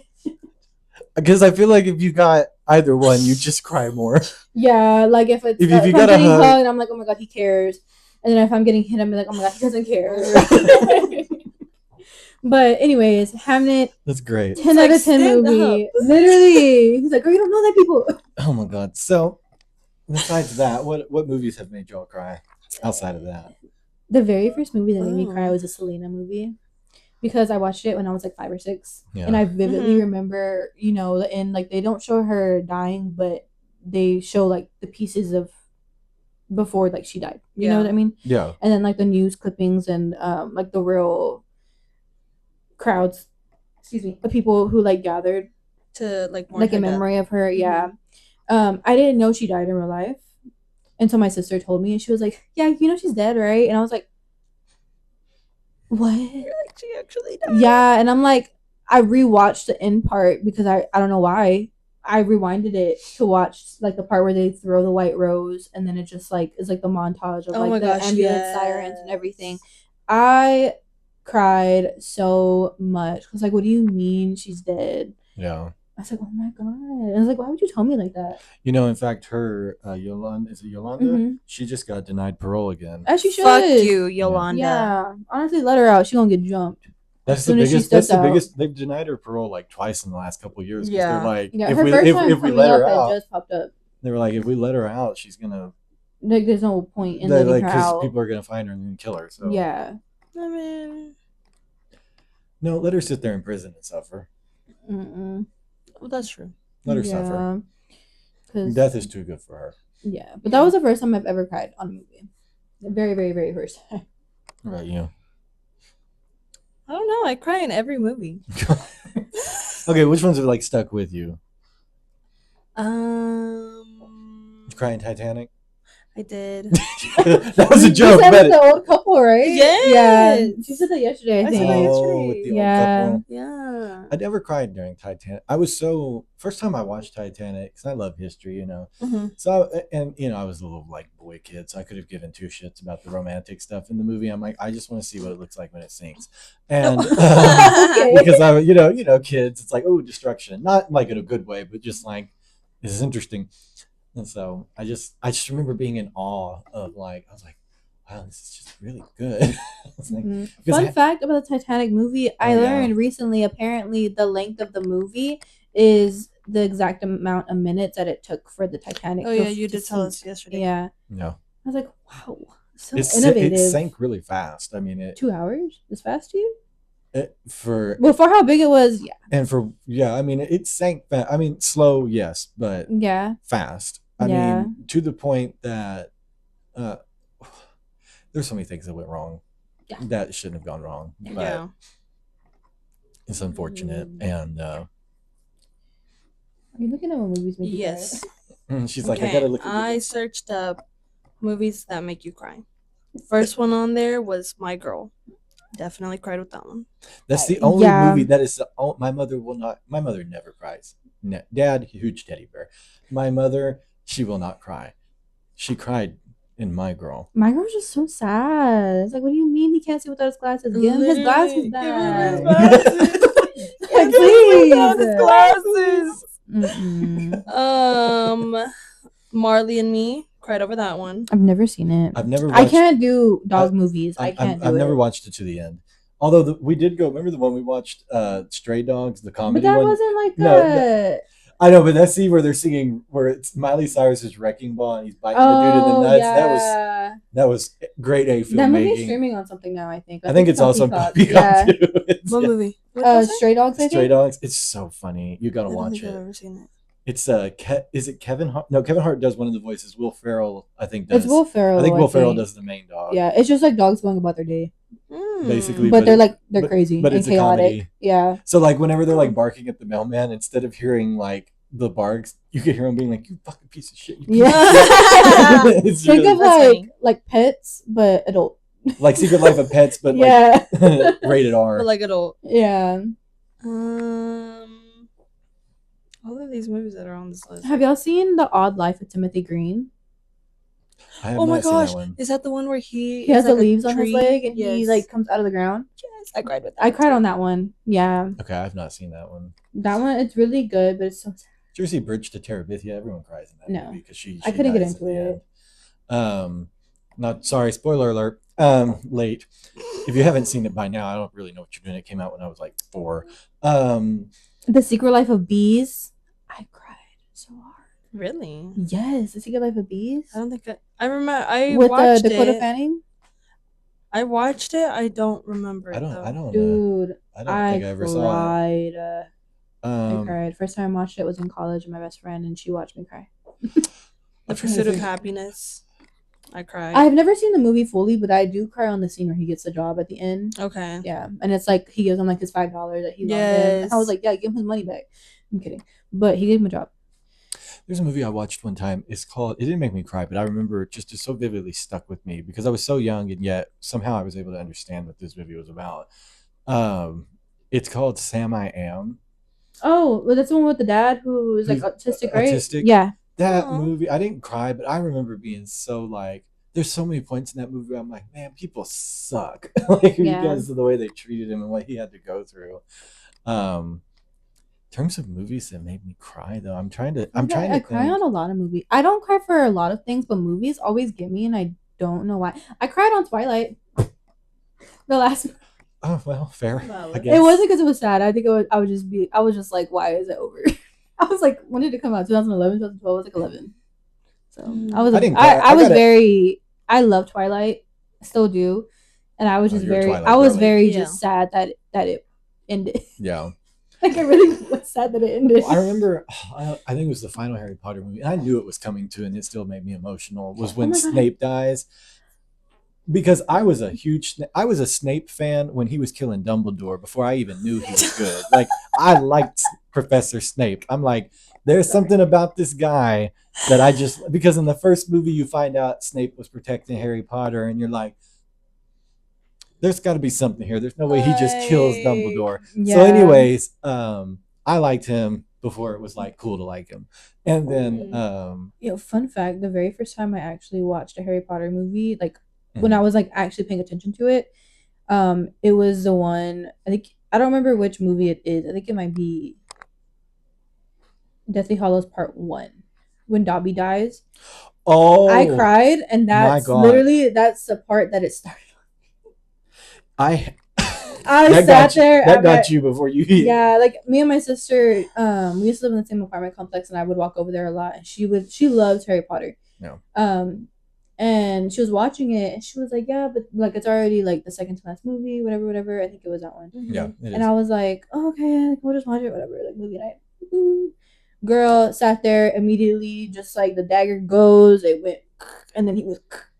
because I feel like if you got either one, you just cry more. Yeah, like if it's If you if got I'm a getting hug- hugged, I'm like, oh my god, he cares. And then if I'm getting hit, I'm like, oh my god, he doesn't care. But anyways, Hamnet, That's great. 10 like, out of 10 stand movie. up. Literally, he's like, girl, you don't know that people. Oh my god. So, besides that, what movies have made y'all cry outside of that? The very first movie that made me Oh. cry was a Selena movie. Because I watched it when I was like 5 or 6, Yeah. and I vividly Mhm. remember, you know, the end. Like they don't show her dying, but they show like the pieces of before like she died. You know Yeah. what I mean? Yeah. And then like the news clippings and like the real crowds, excuse me, the people who like gathered To like mourn like in her death. memory of her. Yeah. I didn't know she died in real life until my sister told me, and she was like, "Yeah, you know she's dead, right?" And I was like, "What?" You're like, she actually died. Yeah, and I'm like, I rewatched the end part because I don't know why. I rewinded it to watch like the part where they throw the white rose, and then it just like is like the montage of Oh like my the gosh, ambulance sirens and yes. everything. I cried so much because like, what do you mean she's dead? Yeah. I was like, oh my god. And I was like, why would you tell me like that? You know, in fact, her Yolanda, is it Yolanda? Mhm. She just got denied parole again. As she should. Fuck you, Yolanda. Yeah, honestly, let her out. She gonna get jumped. That's As the soon as she biggest. That's steps the out. biggest. They've denied her parole like twice in the last couple of years. 'Cause Yeah. they're like, Yeah, if her we first time if we coming let up her had out, just popped up. they were like, if we let her out, she's gonna Like, there's no point in they- letting like her because out. people are gonna find her and then kill her. So Yeah. I mean, no, let her sit there in prison and suffer. Mm-mm. well, that's true. Let her suffer. 'Cause- Death is too good for her. Yeah, but that was the first time I've ever cried on a movie. The very, very, very first time. What about you? I don't know. I cry in every movie. Okay, which ones have like stuck with you? Um, Did you cry in Titanic? I did. That was a You joke, said but the old couple, right? Yeah. Yes. She said that yesterday, I I said think. that yesterday. oh, with the Yeah. old couple. Yeah. I never cried during Titanic. I was so first time I watched Titanic because I love history, you know. Mm-hmm. So and you know I was a little like boy kid, so I could have given two shits about the romantic stuff in the movie. I'm like, I just want to see what it looks like when it sinks, and Okay. because I, you know, kids, it's like, oh, destruction, not like in a good way, but just like this is interesting. And so I just remember being in awe of like I was like, wow, this is just really good. I was like, Mhm. because Fun fact about the Titanic movie, I Oh, yeah. learned recently apparently the length of the movie is the exact amount of minutes that it took for the Titanic Oh to- yeah, you to did tell sink. us yesterday. Yeah. no, I was like, wow, so it innovative. sank really fast. I mean, 2 hours? This fast to you? for Well, for how big it was, yeah. and for I mean, it sank fast. I mean, slow, yes, but Yeah. fast. I Yeah. mean, to the point that there's so many things that went wrong Yeah. that shouldn't have gone wrong. But Yeah. it's unfortunate. And Are you looking at what movies make you Yes. she's like, I gotta look at I searched up movies that make you cry. First one on there was My Girl. Definitely cried with that one. That's the only Yeah. movie that is my mother will not. My mother never cries. Dad, huge teddy bear. My mother, she will not cry. She cried in My Girl. My Girl's just so sad. It's like, what do you mean he can't see without his glasses? Give him his glasses Literally, back. give him his glasses. Like, Give him please. his glasses. Marley and Me, cried over that one. I've never seen it. I've never I watched. can't do dog movies. I can't do I've it. never watched it to the end. Although we did go. Remember the one we watched, Stray Dogs, the But comedy that one. wasn't like No, I know, but that scene where they're singing, where it's Miley Cyrus's Wrecking Ball and he's biting the dude in the Oh nuts. yeah. That was great A That movie's filmmaking. streaming on something now. I think. I think it's on also on Peacock. Peacock Yeah. too. It's, What yeah. movie? What was it? Stray Dogs. I Stray think. Dogs. It's so funny. You gotta I don't watch think I've it. ever seen it. It's is it Kevin Hart? No, Kevin Hart does one of the voices. Will Ferrell, I think, does. It's Will Ferrell. I think Will Ferrell think. does the main dog. Yeah, it's just like dogs going about their day. Basically, But they're crazy but and it's a chaotic. comedy. Yeah. So like whenever they're like barking at the mailman, instead of hearing like the barks, you could hear them being like, "You fucking piece of shit." You piece Yeah. of shit. It's Think really, of That's funny. like pets, but adult. like Secret Life of Pets, but Yeah. like rated R. But like adult. Yeah. All of these movies that are on this list. Have y'all seen The Odd Life of Timothy Green? I have Oh my not seen gosh, that one. is that the one where he He has is the like a leaves on his tree? leg and Yes. he like comes out of the ground. Yes, I cried with that. I cried too. on that one. Yeah. Okay, I've not seen that one. That one, it's really good, but it's so sad. Did you ever see Bridge to Terabithia? Everyone cries in that No. movie because she I couldn't get dies at into the it. end. Not sorry, spoiler alert. Late. If you haven't seen it by now, I don't really know what you're doing. It came out when I was like 4. The Secret Life of Bees. I cried so hard. Really? Yes, The Secret Life of Bees. I don't think I remember. I With watched Dakota it. Fanning. I watched it. I don't remember it though. I don't Dude, I don't think I ever saw cried. it. I cried. First time I watched it was in college with my best friend, and she watched me cry. The Pursuit of Happiness. I cried. I've never seen the movie fully, but I do cry on the scene where he gets the job at the end. Okay. Yeah, and it's like he gives him like his $5 that he loaned him. And I was like, yeah, give him his money back. I'm kidding, but he gave him a job. There's a movie I watched one time. It's called. It didn't make me cry, but I remember it just so vividly stuck with me because I was so young, and yet somehow I was able to understand what this movie was about. It's called Sam I Am. Oh, well, that's the one with the dad who's like autistic, right? Autistic. Yeah. That movie, I didn't cry, but I remember being so like, there's so many points in that movie where I'm like, man, people suck. Like because of the way they treated him and what he had to go through. In terms of movies that made me cry though, I'm trying to I cry on a lot of movies. I don't cry for a lot of things, but movies always get me, and I don't know why. I cried on Twilight. The last. Oh well, fair. I guess. It wasn't because it was sad. I think I was just like, why is it over? I was like, when did it come out? 2011, 2012. I was like 11. So I love Twilight. I still do, and I was just very just sad that it ended. Yeah. Like I really was sad that it ended. Well, I remembe I think it was the final Harry Potter movie, and I knew it was coming to, and it still made me emotional. Was when Snape dies. Because I was a Snape fan when he was killing Dumbledore before I even knew he was good. Like I liked Professor Snape. I'm like, there's something about this guy that I just because in the first movie you find out Snape was protecting Harry Potter, and you're like, there's got to be something here. There's no way he just kills Dumbledore. Yeah. So, anyways, I liked him before it was like cool to like him, and then fun fact: the very first time I actually watched a Harry Potter movie, like. When I was like actually paying attention to it, it was the one I don't remember which movie it is. I think it might be Deathly Hallows Part 1 when Dobby dies. Oh, I cried, and that's literally that's the part that it started. I sat there. That got you before you. Yeah, like me and my sister, we used to live in the same apartment complex, and I would walk over there a lot. And she loves Harry Potter. No. And she was watching it, and she was like, "Yeah, but like it's already like the second to last movie, whatever. I think it was that one." Yeah, and I was like, oh, "Okay, like, we'll just watch it, whatever." Like movie night. Girl sat there immediately, just like the dagger goes, it went, and then he was,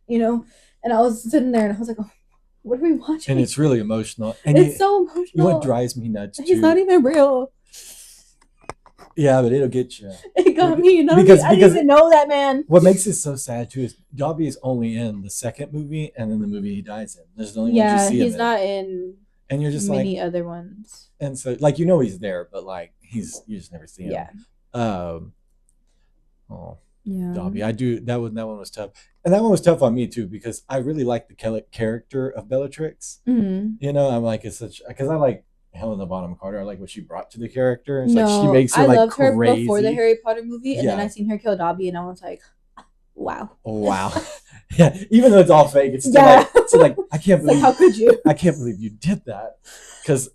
and I was sitting there, and I was like, "Oh, what are we watching?" And it's really emotional. And it's so emotional. You know what drives me nuts? He's not even real. Yeah, but it'll get you. It got me, because I didn't even know that man. What makes it so sad too is Dobby is only in the second movie and then the movie he dies in. There's the only ones you see him in. He's not in. And you're just many other ones. And so, like he's there, but like you just never see him. Yeah. Yeah. Dobby, I do. That one was tough, and that one was tough on me too because I really like the character of Bellatrix. Mm-hmm. I'm like it's such because I like Helena Bonham Carter. I like what she brought to the character. It's like she No, makes her I like loved her crazy. before the Harry Potter movie, and then Yeah. I seen her kill Dobby, and I was like, wow. Oh wow. Yeah, even though it's all fake, it's still Yeah. like I can't It's like, believe how could you? I can't believe you did that. Because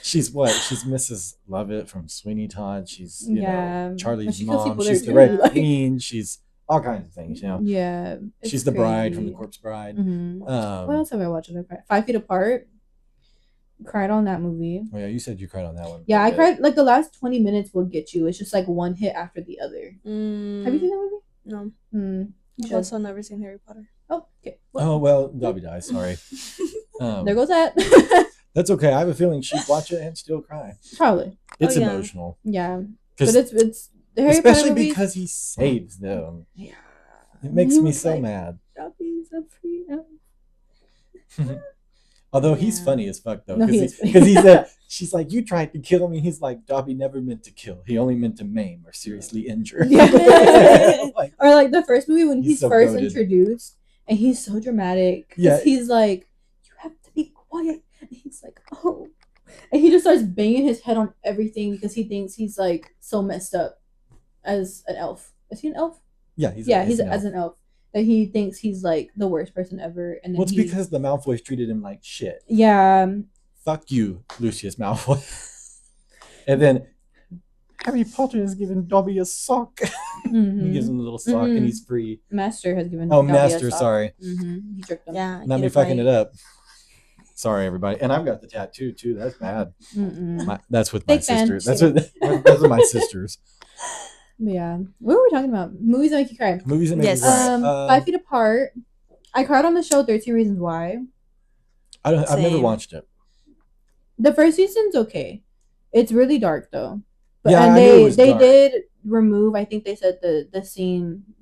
she's what? She's Mrs. Lovett from Sweeney Todd. She's Yeah. And Charlie's she kills mom. people there She's the too, Red like- Queen. She's all kinds of things. Yeah. She's the bride from the Corpse Bride. What else have I watched? 5 Feet Apart. Cried on that movie. Oh yeah, you said you cried on that one. Yeah, I cried. Like the last 20 minutes will get you. It's just like one hit after the other. Have you seen that movie? No. I've also never seen Harry Potter. Oh, okay. Oh well, Dobby dies. Sorry. There goes that. That's okay. I have a feeling she'd watch it and still cry. Probably. It's emotional. Yeah, but it's the Harry especially Potter movies, because he saves them. Yeah, it makes me so mad. Dobby's a freedom. Although he's funny as fuck though, No, because he said she's like, you tried to kill me. He's like, Dobby never meant to kill. He only meant to maim or seriously injure. Yeah. Like, or like the first movie when he's so first goated. introduced and he's so dramatic. Yeah. He's like, you have to be quiet. And he's like, oh. And he just starts banging his head on everything because he thinks he's like so messed up as an elf. Is he an elf? Yeah, he's as an elf. That he thinks he's like the worst person ever. And then well, it's because the Malfoys treated him like shit. Yeah. Fuck you, Lucius Malfoy. And then Harry Potter has given Dobby a sock. He gives him a little sock and he's free. Master has given Oh, Dobby Master, a sock. sorry. He tricked him. Yeah. Not me fucking it up. Sorry, everybody. And I've got the tattoo too. That's bad. That's with my sisters. That's with my sisters. Yeah. What were we talking about? Movies that make you cry. Movies that make you cry. 5 Feet Apart. I cried on the show 13 Reasons Why. I've never watched it. The first season's okay. It's really dark though. But Yeah, and I knew it was they dark. did remove, I think they said the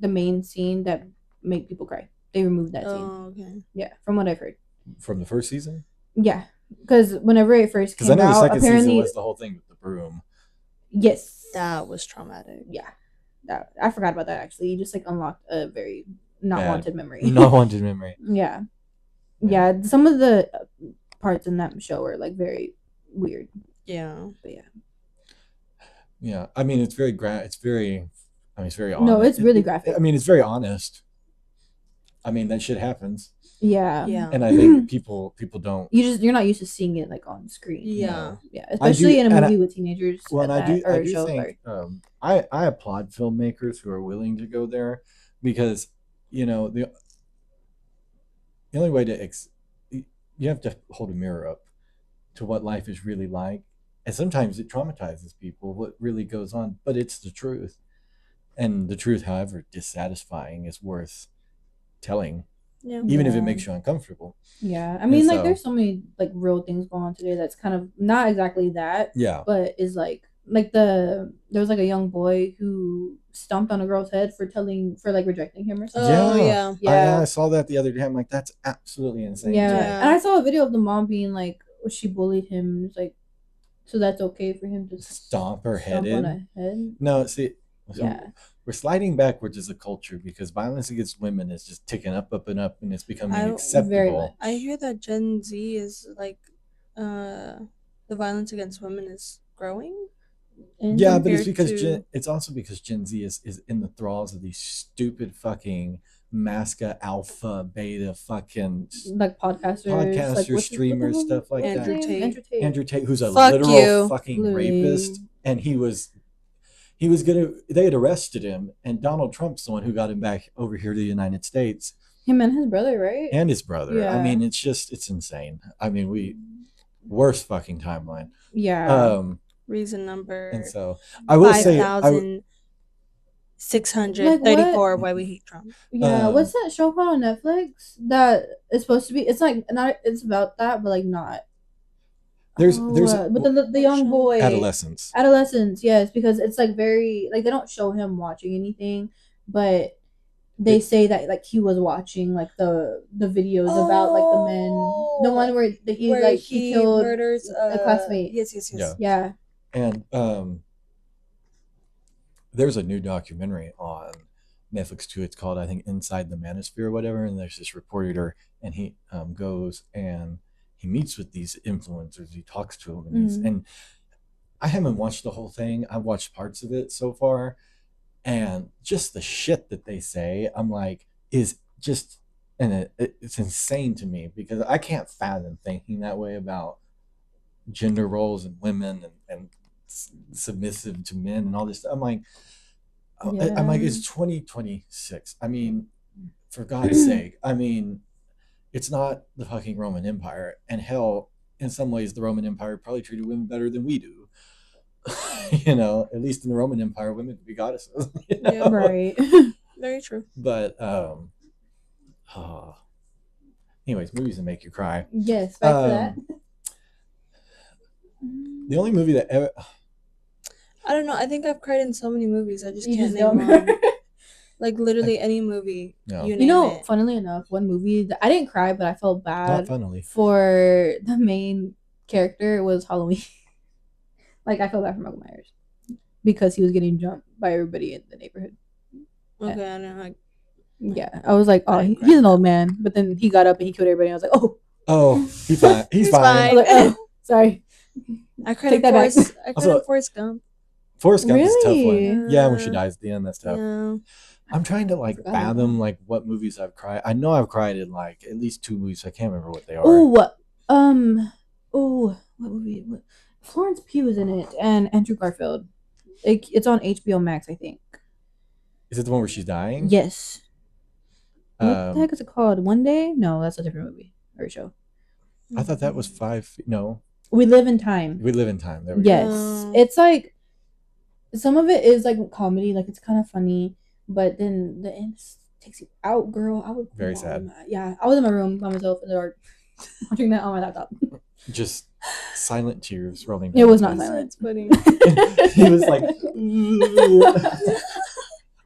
main scene that made people cry. They removed that scene. Oh, okay. Yeah, from what I've heard. From the first season? Yeah. Because whenever it first came out, Because I know the second apparently season was the whole thing with the broom. Yes. That was traumatic. Yeah. That I forgot about that actually. You just like unlocked a very not wanted memory. Not wanted memory. Yeah. Yeah. Some of the parts in that show are like very weird. Yeah. But yeah. Yeah. I mean, it's very it's very honest. No, it's really graphic. I mean, it's very honest. I mean, that shit happens. Yeah. Yeah. And I think people don't. You're not used to seeing it like on screen. Yeah. Yeah. Especially in a movie with teenagers. Well, and I do show, think I applaud filmmakers who are willing to go there because the only way to you have to hold a mirror up to what life is really like, and sometimes it traumatizes people what really goes on, but it's the truth, and the truth, however dissatisfying, is worth telling. Yeah. Even if it makes you uncomfortable. Yeah. I mean, like, there's so many, like, real things going on today that's kind of not exactly that. Yeah. But is, like there was, like, a young boy who stomped on a girl's head for rejecting him or something. Oh, yeah. I saw that the other day. I'm like, that's absolutely insane. Yeah. And I saw a video of the mom being like, she bullied him. It's like, so that's okay for him to stomp her head on a head? No, see, yeah. We're sliding backwards as a culture because violence against women is just ticking up and up, and it's becoming acceptable. I hear that Gen Z is like, the violence against women is growing. Yeah, but it's because it's also because Gen Z is in the thralls of these stupid fucking masca alpha beta fucking like podcasters, like, streamers, stuff like Andrew that. Tate. Andrew Tate, who's a literal fucking Literally. rapist, and he was they had arrested him, and Donald Trump's the one who got him back over here to the United States. Him and his brother, right? And his brother. Yeah. I mean, it's insane. I mean, worst fucking timeline. Yeah. Reason number. And so I will say 5,634 why we hate Trump. Yeah. What's that show called on Netflix that is supposed to be? It's like not. It's about that, but like not. There's but the young boy adolescence, yes, because it's like very like they don't show him watching anything, but they say that like he was watching like the videos about like the men, the one where he killed murders a classmate. Yes. Yeah. And there's a new documentary on Netflix too. It's called, I think, Inside the Manosphere or whatever. And there's this reporter, and he goes and he meets with these influencers, he talks to them, and I haven't watched the whole thing. I've watched parts of it so far, and just the shit that they say, I'm like, is just, and it's insane to me because I can't fathom thinking that way about gender roles and women and submissive to men and all this stuff. I'm like, it's 2026. I mean, for God's sake, I mean, it's not the fucking Roman Empire, and hell, in some ways, the Roman Empire probably treated women better than we do. You know, at least in the Roman Empire, women could be goddesses. You know? Yeah, right. Very true. But anyways, movies that make you cry. Yes, back to that. The only movie that ever, I don't know. I think I've cried in so many movies. I just You can't just name don't one. Like literally any movie. No. You You name know, it. funnily enough, one movie that I didn't cry, but I felt not bad funnily. for the main character was Halloween. Like, I felt bad for Michael Myers because he was getting jumped by everybody in the neighborhood. Okay, I don't know. Yeah, I was like, oh, I didn't he's an cry. old man. But then he got up and he killed everybody. And I was like, Oh, he's fine. He's fine. I was like, oh, sorry. I cried Take in that back. Forrest Gump. Forrest Gump is a tough Really? one. Yeah, when she dies at the end, that's tough. Yeah. I'm trying to like Forgot about fathom that. like what movies I've cried. I know I've cried in like at least 2 movies. I can't remember what they are. What movie? Florence Pugh is in it, and Andrew Garfield. It's on HBO Max, I think. Is it the one where she's dying? Yes. What the heck Um, is it called? One Day? No, that's a different movie or show. I thought that was 5. No, We Live in Time. We Live in Time. There we Yes. go. It's like some of it is like comedy, like it's kind of funny, but then the end takes you out, girl. I was Very sad. I was in my room by myself in the dark watching that on my laptop. go. Just silent tears rolling down. It was his not face. silent. That's funny. He was like,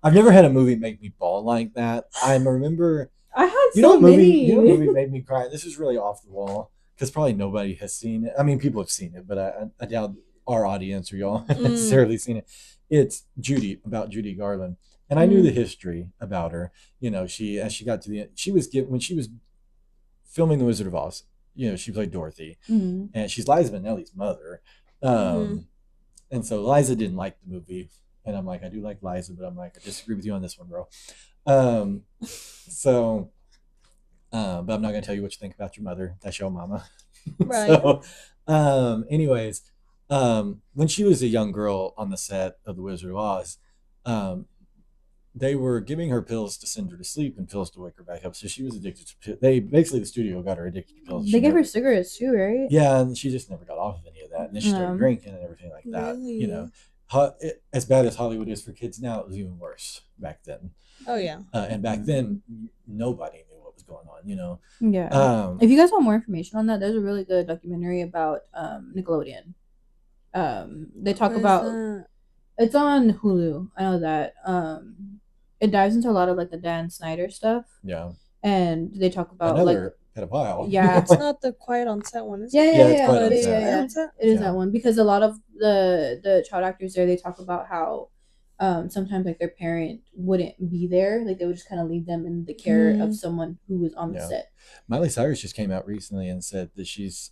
I've never had a movie make me bawl like that. I remember, I had you know, so what movie, many. you know, what movie made me cry. This is really off the wall because probably nobody has seen it. I mean, people have seen it, but I doubt our audience or y'all have necessarily seen it. It's Judy, about Judy Garland, and I knew the history about her. You know, as she got to the end, she was given when she was filming The Wizard of Oz. You know, she played Dorothy, and she's Liza Minnelli's mother. And so Liza didn't like the movie, and I'm like, I do like Liza, but I'm like, I disagree with you on this one, bro. But I'm not gonna tell you what you think about your mother. That's your mama. Right. So, anyways, when she was a young girl on the set of The Wizard of Oz, they were giving her pills to send her to sleep and pills to wake her back up. So she was addicted to pills. The studio got her addicted to pills. They gave her cigarettes too, right? Yeah, and she just never got off of any of that. And then she started drinking and everything like that. Really? You know, as bad as Hollywood is for kids now, it was even worse back then. Oh yeah. And back then, nobody knew what was going on. You know. Yeah. If you guys want more information on that, there's a really good documentary about Nickelodeon. They talk about it's on Hulu. I know that. It dives into a lot of like the Dan Snyder stuff. Yeah. And they talk about another pedophile. Yeah. It's not the Quiet on Set one, is it? Yeah, it's Quiet on It's Set. Quiet on Set? It is Yeah. that one because a lot of the child actors there, they talk about how sometimes like their parent wouldn't be there, like they would just kind of leave them in the care of someone who was on the set. Miley Cyrus just came out recently and said that she's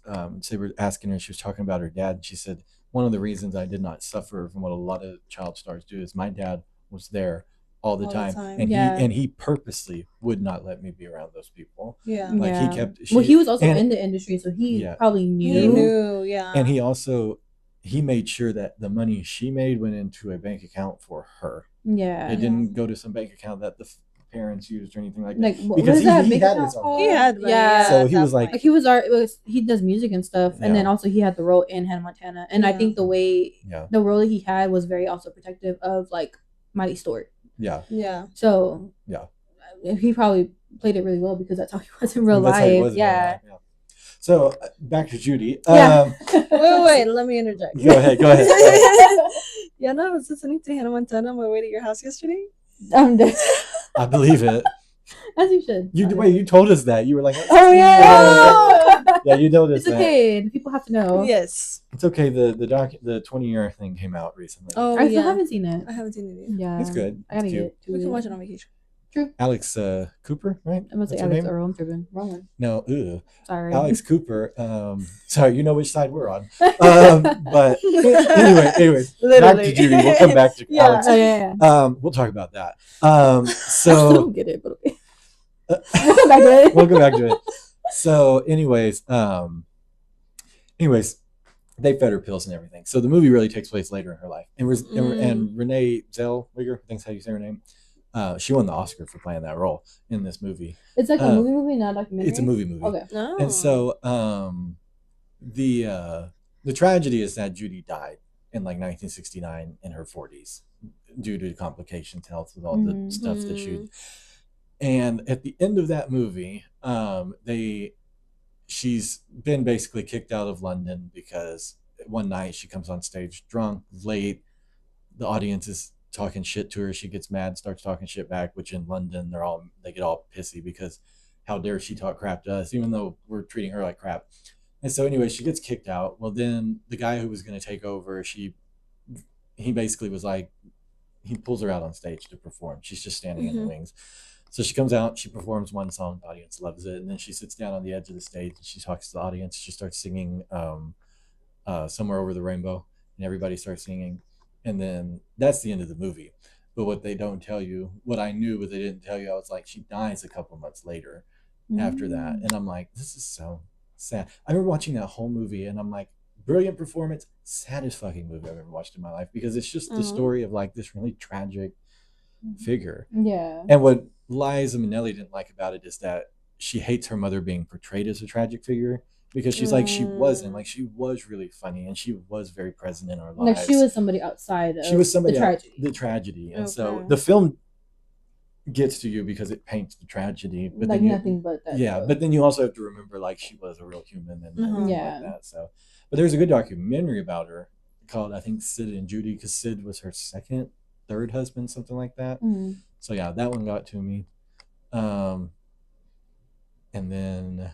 they were asking her, she was talking about her dad, and she said, one of the reasons I did not suffer from what a lot of child stars do is my dad was there all the time. And he purposely would not let me be around those people. Yeah. Like he kept he was also in the industry, so he probably knew. He knew, yeah. And he made sure that the money she made went into a bank account for her. Yeah. It didn't go to some bank account that the parents used or anything like that. Like, because he had his own. He had money, yeah. So he was like he does music and stuff, and then also he had the role in Hannah Montana, and I think the role that he had was very also protective of like Miley Stewart. Yeah. So he probably played it really well because that's how he was in real life. Yeah. So back to Judy. Wait, let me interject. Go ahead. Yeah, no, I was listening to Hannah Montana on my way to your house yesterday. I believe it. As you should. You told us that. You were like, oh yeah. Yeah, you told us it's okay. People have to know. Yes. It's okay. The 20-year thing came out recently. Oh, I still haven't seen it. I haven't seen it yet. Yeah. It's good. I gotta it's get to We it. can watch it on vacation. True. Alex Cooper, right? I'm gonna say That's her Alex name? Earl. I'm tripping. Wrong one. No, ugh. Sorry. Alex Cooper. Sorry, you know which side we're on. But anyways, back to Literally. Judy. We'll come back to Yeah. Alex. Oh yeah. We'll talk about that. I So don't get it, but okay. We'll come back to it. we'll go back to it. So, anyways, they fed her pills and everything. So the movie really takes place later in her life. And Renee Zellweger, I think that's how you say her name. She won the Oscar for playing that role in this movie. It's like a movie, not a documentary. It's a movie. Okay. No. And so the tragedy is that Judy died in like 1969 in her 40s due to complications health with all the stuff that she. And at the end of that movie, she's been basically kicked out of London because one night she comes on stage drunk, late. The audience is talking shit to her. She gets mad, starts talking shit back, which in London they get all pissy because how dare she talk crap to us, even though we're treating her like crap. And so anyway, she gets kicked out. Well, then the guy who was going to take over, he basically was like, he pulls her out on stage to perform. She's just standing in the wings. So she comes out, she performs one song, the audience loves it, and then she sits down on the edge of the stage and she talks to the audience. She starts singing Somewhere Over the Rainbow, and everybody starts singing. And then that's the end of the movie. But what they don't tell you, what I knew, but they didn't tell you, I was like, she dies a couple months later after that. And I'm like, this is so sad. I remember watching that whole movie and I'm like, brilliant performance, saddest fucking movie I've ever watched in my life, because it's just the story of like this really tragic figure. Yeah. And what Liza Minnelli didn't like about it is that she hates her mother being portrayed as a tragic figure, because she's like, she wasn't. Like, she was really funny and she was very present in our lives. Like, she was somebody outside of the tragedy. And so the film gets to you because it paints the tragedy. But like then nothing but that. Yeah, but then you also have to remember, like, she was a real human and everything like that. So, but there's a good documentary about her called, I think, Sid and Judy, because Sid was her third husband, something like that. So yeah, that one got to me. And then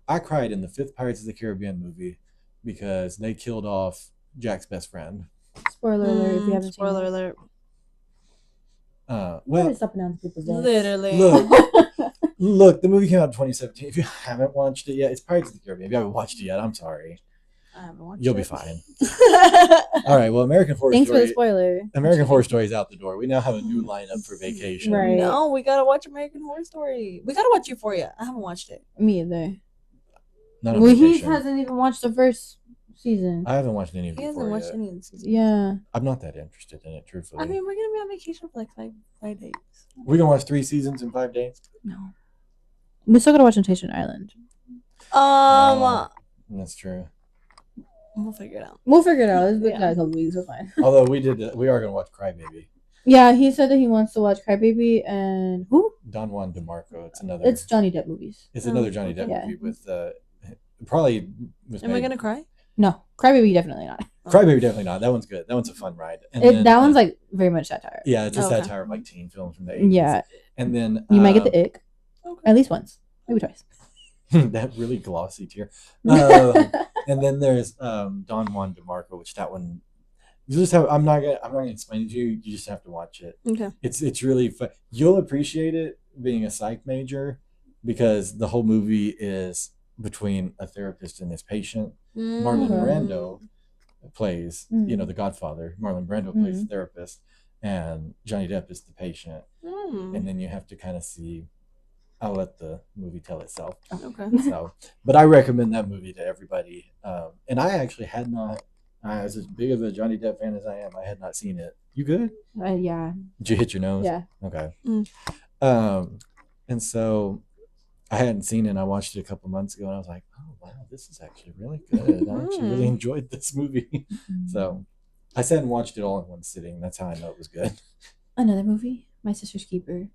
I cried in the 5th Pirates of the Caribbean movie because they killed off Jack's best friend. Spoiler alert if you haven't seen it. Spoiler alert. Well, it's up and down people's days. Literally. Look, the movie came out in 2017. If you haven't watched it yet, it's Pirates of the Caribbean. If you haven't watched it yet, I'm sorry. I haven't watched You'll it. be fine. All right. Well, American Horror Thanks Story. for the spoiler. American Horror Story is out the door. We now have a new lineup for vacation. Right. No, we gotta watch American Horror Story. We gotta watch Euphoria. I haven't watched it. Me either. Not on Well, he vacation. hasn't even watched the first season. I haven't watched any of He it. hasn't watched any of the seasons. Yeah. I'm not that interested in it, truthfully. I mean, we're gonna be on vacation for like five days. We're gonna watch 3 seasons in 5 days. No. We still gotta watch Temptation Island. That's true. We'll figure it out. We'll figure it out. It's been like a couple weeks. We're fine. Although we are gonna watch Crybaby. Yeah, he said that he wants to watch Crybaby and who? Don Juan DeMarco. It's Johnny Depp movies. It's another Johnny Depp Yeah. movie with probably. Am I gonna cry? No, Crybaby definitely not. Crybaby definitely not. That one's good. That one's a fun ride. And that one's like very much satire. Yeah, it's a satire of like teen films from the 80s. Yeah. And then You might get the ick. Okay. At least once. Maybe twice. that really glossy tear. And then there's Don Juan DeMarco, which that one you just have. I'm not gonna explain it to you. You just have to watch it. Okay. It's really fun. You'll appreciate it being a psych major, because the whole movie is between a therapist and his patient. Marlon Brando plays, the Godfather. Marlon Brando plays the therapist, and Johnny Depp is the patient. And then you have to kind of see. I'll let the movie tell itself. Okay. So, but I recommend that movie to everybody. And I actually had not, as big of a Johnny Depp fan as I am, I had not seen it. You good? Yeah. Did you hit your nose? Yeah. Okay. And so I hadn't seen it, and I watched it a couple months ago, and I was like, oh, wow, this is actually really good. I actually really enjoyed this movie. So I sat and watched it all in one sitting. That's how I know it was good. Another movie, My Sister's Keeper.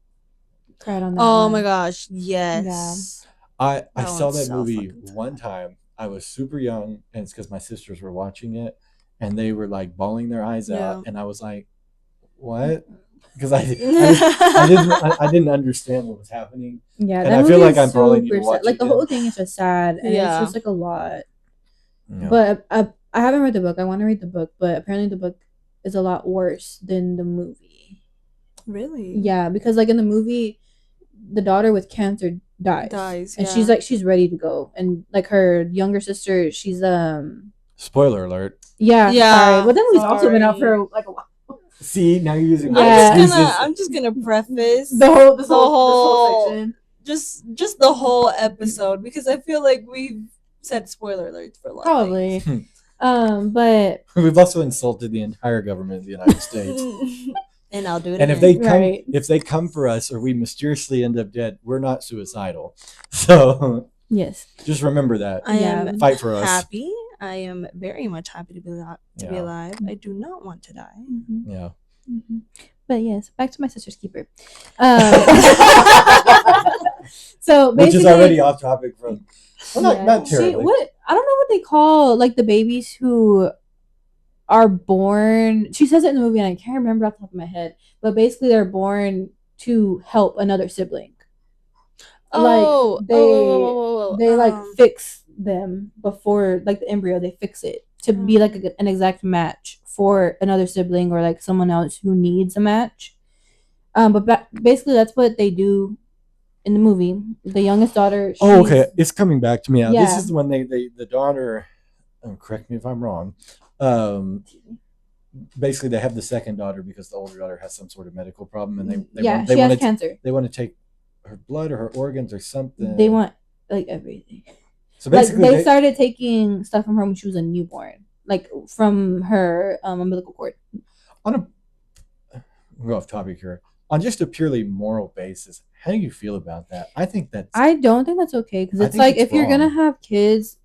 Cried on that Oh one. my gosh, yes. I saw one's that so movie fucking one time. I was super young, and it's because my sisters were watching it, and they were like bawling their eyes out, and I was like, "What?" Because I didn't understand what was happening. Yeah, and that I feel like movie I'm is probably need to super watch sad. Like it the again. whole thing is just sad, and Yeah. it's just like a lot. Yeah. But I haven't read the book. I want to read the book, but apparently the book is a lot worse than the movie. Really? Yeah, because like in the movie, the daughter with cancer dies, and yeah. she's ready to go, and like her younger sister, she's Spoiler alert. yeah, sorry, Yeah, but that movie's also been out sorry. for like a while. See, now you're using Yeah. excuses. I'm just gonna preface This whole section. just the whole episode because I feel like we've said spoiler alerts for a lot of Probably. things. But We've also insulted the entire government of the United States. And I'll do it And again. if they come for us or we mysteriously end up dead, we're not suicidal. So yes, just remember that. I am Yeah. Fight for us. happy. I am very much happy to be Yeah. alive. I do not want to die. Yeah. But yes, back to my sister's keeper. So Which is basically, already off topic from. Well, yeah, not terribly. I don't know what they call like the babies who are born. She says it in the movie, and I can't remember off the top of my head. But basically, they're born to help another sibling. Oh, They like fix them before like the embryo. They fix it to be like an exact match for another sibling or like someone else who needs a match. But basically, that's what they do in the movie. The youngest daughter. Oh, okay. It's coming back to me now. Yeah. This is when the daughter. Correct me if I'm wrong. Basically, they have the second daughter because the older daughter has some sort of medical problem, and they has cancer. They want to take her blood or her organs or something. They want like everything. So basically, they started taking stuff from her when she was a newborn, like from her umbilical cord. We'll go off topic here. On just a purely moral basis, how do you feel about that? I don't think that's okay because it's like if you're gonna have kids,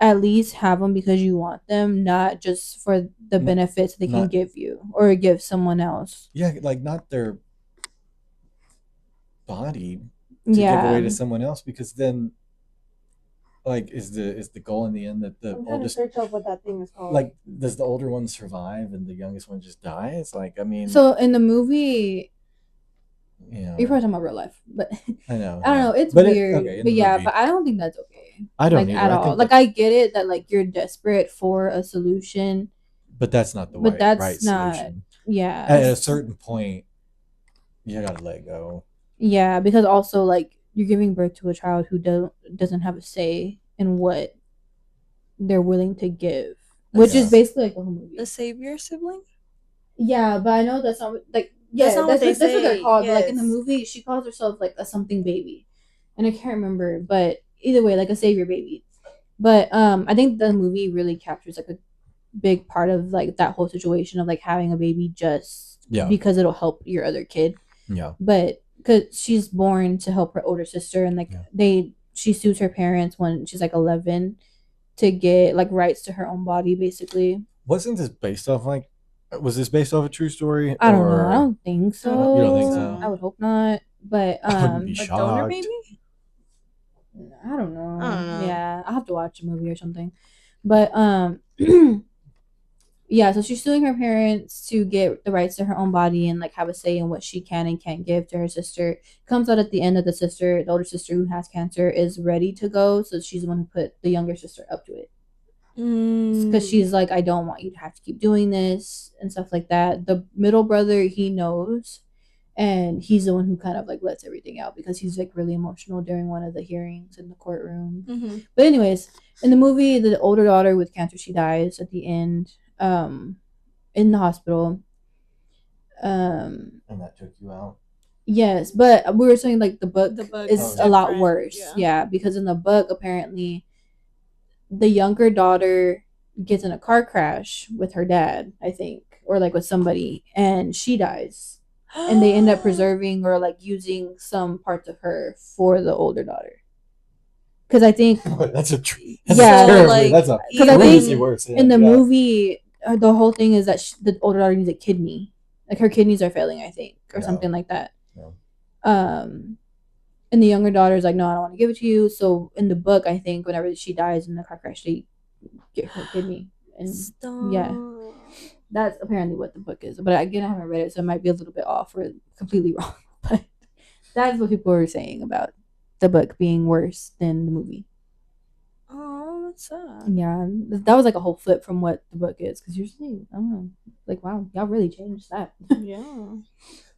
at least have them because you want them, not just for the benefits they can give you or give someone else. Yeah, like not their body to give away to someone else, because then like is the goal in the end that the oldest search up what that thing is called. Like, does the older one survive and the youngest one just dies? Like, I mean, so in the movie, you're probably talking about real life, but I know, I don't know, it's weird, but yeah, but I don't think that's okay. I don't like, at all. Like, I get it that like you're desperate for a solution, but that's not the right solution. Yeah, at a certain point, you gotta let go. Yeah, because also like you're giving birth to a child who doesn't have a say in what they're willing to give, which is basically like the whole movie. The savior sibling. Yeah, but I know that's not like that's what they're called. Yes. But like in the movie, she calls herself like a something baby, and I can't remember. But either way, like a savior baby. But I think the movie really captures like a big part of like that whole situation of like having a baby just because it'll help your other kid. Yeah. But because she's born to help her older sister, and like she sues her parents when she's like 11 to get like rights to her own body, basically. Wasn't this based off like? Was this based off a true story? I don't know. I don't think so. You don't think so? I would hope not. But I wouldn't be like shocked. Donor Baby? I don't know. Yeah, I'll have to watch a movie or something. But yeah, so she's suing her parents to get the rights to her own body and like have a say in what she can and can't give to her sister. Comes out at the end that the older sister who has cancer, is ready to go, so she's the one who put the younger sister up to it. Because she's like, I don't want you to have to keep doing this and stuff like that. The middle brother, he knows, and he's the one who kind of like lets everything out because he's like really emotional during one of the hearings in the courtroom. Mm-hmm. But anyways, in the movie, the older daughter with cancer, she dies at the end in the hospital. And that took you out? Yes, but we were saying like the book is a lot worse. Yeah, because in the book, apparently the younger daughter gets in a car crash with her dad, I think, or like with somebody, and she dies. And they end up preserving or like using some parts of her for the older daughter. Because I think that's a crazy worse. In the movie, the whole thing is that the older daughter needs a kidney. Like her kidneys are failing, I think, or something like that. And the younger daughter is like, no, I don't want to give it to you. So in the book, I think whenever she dies in the car crash, they get her kidney. And that's apparently what the book is. But again, I haven't read it, so it might be a little bit off or completely wrong. But that's what people were saying about the book being worse than the movie. Oh, that's sad. Yeah, that was like a whole flip from what the book is, because usually, I don't know, like, wow, y'all really changed that. Yeah.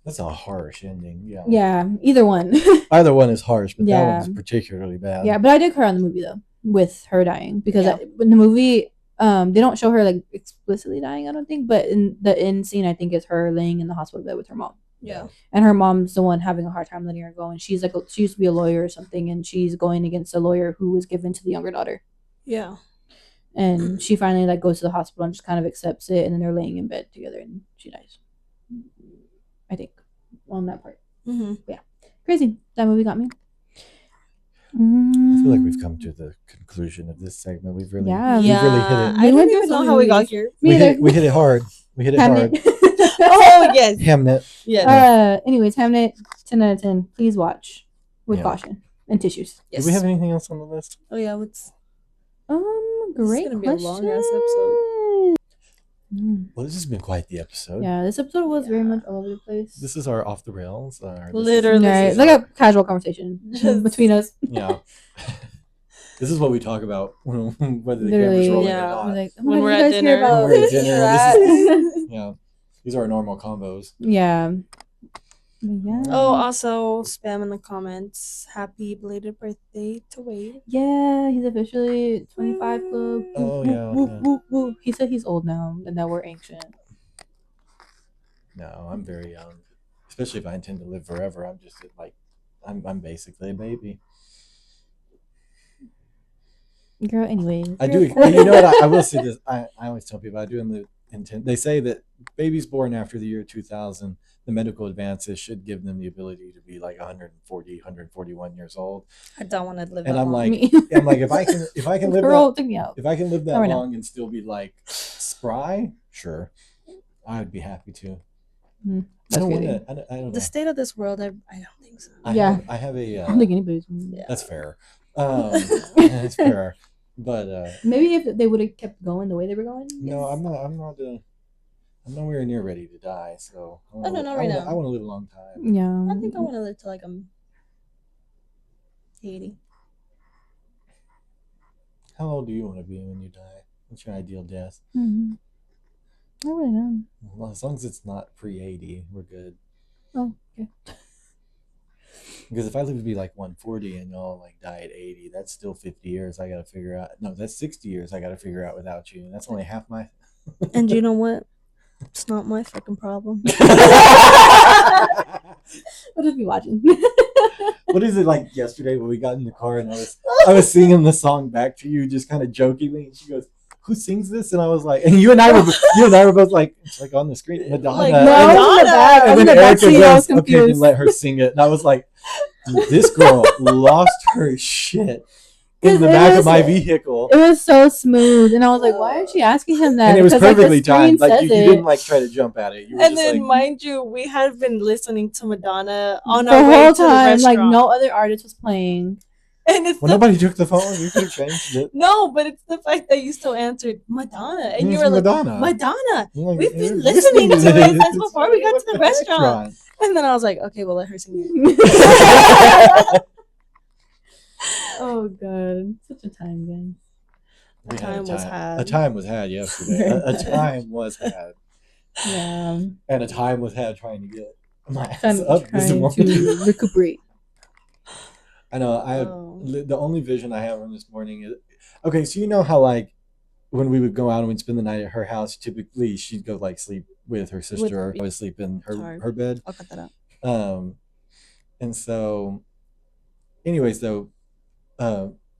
That's a harsh ending. Yeah. Yeah, either one. Either one is harsh, but that Yeah. one's particularly bad. Yeah, but I did cry on the movie though, with her dying, because Yeah. in the movie, they don't show her like explicitly dying, I don't think, but in the end scene, I think is her laying in the hospital bed with her mom. Yeah. And her mom's the one having a hard time letting her go, and she's like, she used to be a lawyer or something, and she's going against a lawyer who was given to the younger daughter. Yeah. And she finally like goes to the hospital and just kind of accepts it, and then they're laying in bed together, and she dies. I think on that part. Mm-hmm. Yeah, crazy. That movie got me. I feel like we've come to the conclusion of this segment. We've really, Yeah. we've really hit it. I We went don't even through know so how we many got movies. here. Me We either. hit it hard. We hit it Hamnet. hard. Oh yes. Hamnet. Yeah. Anyways, Hamnet, 10 out of 10. Please watch with Yeah. caution and tissues. Yes. Do we have anything else on the list? Oh yeah. What's Great gonna be a question. long-ass episode. Well, this has been quite the episode. Yeah, this episode was very much all over the place. This is our off the rails. Literally. Right, it's like a casual conversation between us. Yeah. This is what we talk about whether the Literally, camera's rolling yeah. or not. We're like, oh When my we're God, at you guys hear dinner. about When we're at this dinner, or this that? Yeah. These are our normal combos. Yeah. Yeah. Oh, also spam in the comments. Happy belated birthday to Wade. Yeah, he's officially 25 club. Oh, Woo, yeah, woo, yeah. woo, woo. He said he's old now and that we're ancient. No, I'm very young. Especially if I intend to live forever. I'm just like, I'm basically a baby. Girl, anyways. I do. You know what? I will say this. I always tell people I do intend. They say that babies born after the year 2000, the medical advances should give them the ability to be like 140, 141 years old. I don't want to live And that I'm long. like, if I can live Girl, that, take me out. if I can live that Not right now. long and still be like spry, sure, I would be happy to. I That's don't want crazy. to. I don't know. The state of this world, I don't think so. Yeah. I have a. I don't think anybody's. That's fair. That's fair. But Maybe if they would have kept going the way they were going. no, I'm not. I'm nowhere near ready to die. So I no, not right now. I want to live a long time. Yeah. I think I want to live till like I'm 80. How old do you want to be when you die? What's your ideal death? Mm-hmm. I don't really know. Well, as long as it's not pre-80, we're good. Oh, okay. Because if I live to be like 140 and y'all like die at 80, that's still 50 years I got to figure out. No, that's 60 years I got to figure out without you. And that's only half my. And you know what? It's not my fucking problem. We'll just be watching. What is it like yesterday when we got in the car and I was singing the song back to you just kind of jokingly, and she goes, "Who sings this?" And I was like, and you and I were both like, it's like on the screen, Madonna. Like, No, I was in the back. I And was in then the back Erica seat. I was goes, "Okay, then confused. let her sing it." And I was like, this girl lost her shit in the It back was- of my vehicle. It was so smooth, and I was like, "Why is she asking him that?" And it was Because, like, the perfectly timed. screen Like you says didn't it. like try to jump at it. You were And just then, like, mind you, we had been listening to Madonna on the our way whole to the time, restaurant. like no other artist was playing. And it's well, nobody took the phone. You could have changed it. no, but it's the fact that you still answered Madonna, and you It's were like, Madonna. Madonna. I'm like, We've been "You're listening to it since It's before we got to the the restaurant." And then I was like, okay, well, let her sing it. Oh god, such a time, guys. We had time was had. A time was had yesterday. A time was had. Yeah, And a time was had trying to get my ass trying up this morning. to recuperate. I know. Oh. The only vision I have from this morning is okay. So you know how like when we would go out and we'd spend the night at her house, typically she'd go like sleep with her sister, or I would sleep in Sorry. her bed. I'll cut that out. And so, anyways, though,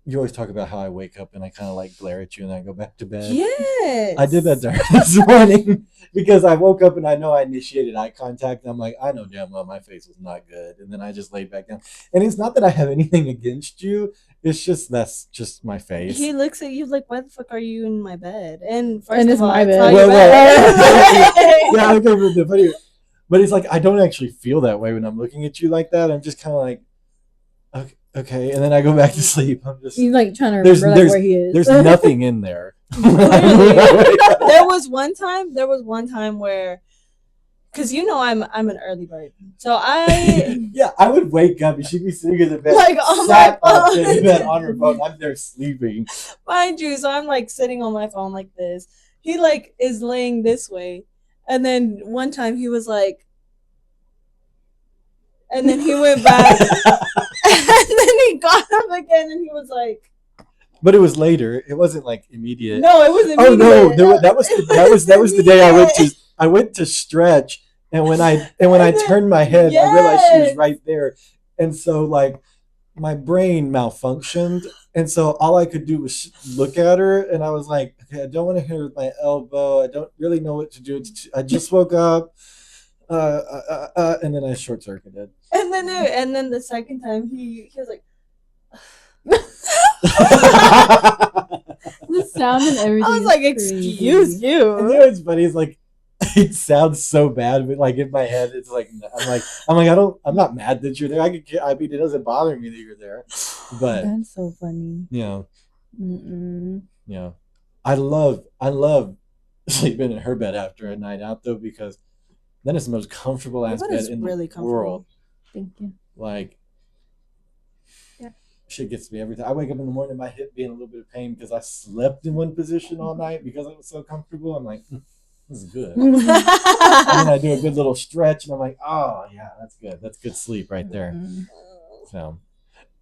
you always talk about how I wake up and I kind of like glare at you and I go back to bed. Yes. I did that to her this morning because I woke up and I know I initiated eye contact. And I'm like, I know damn well my face was not good. And then I just laid back down. And it's not that I have anything against you. It's just that's just my face. He looks at you like, why the fuck are you in my bed? And first And of it's all, my it's bed. not your Well, bed. yeah, okay, but the funny, but it's like I don't actually feel that way when I'm looking at you like that. I'm just kind of like, okay, and then I go back to sleep. I'm just He's like trying to There's- remember like, where he is. there's nothing in there. Really? There was one time where because I'm an early bird, so I Yeah, I would wake up and she'd be sitting in the bed, like on sat my up in phone. bed on her phone. I'm there sleeping. Mind you, so I'm like sitting on my phone like this. He like is laying this way, and then one time he was like, and then he went back, and then he got up again, and he was like, But it was later. It wasn't like immediate. no, it was Oh no, immediate. that was the day I went to stretch, and when I turned my head, I realized she was Yes. right there, and so like my brain malfunctioned, and so all I could do was look at her, and I was like, okay, I don't want to hit her with my elbow. I don't really know what to do. I just woke up, and then I short circuited. And then the second time he was like, The sound and everything. I was is like, crazy. excuse And you. you know what's funny is like it sounds so bad, but like in my head, it's like I'm not mad that you're there. I mean, it doesn't bother me that you're there, but That's so funny. you know, Mm-mm. you know, I love sleeping in her bed after a night out though, because then it's the most comfortable ass That bed is in really the comfortable. world. Thank you. Like, Yeah. shit gets me every time. I wake up in the morning, my hip being a little bit of pain because I slept in one position all night because it was so comfortable. I'm like, this is good. And then I do a good little stretch, and I'm like, oh yeah, that's good. That's good sleep right there. Mm-mm. So,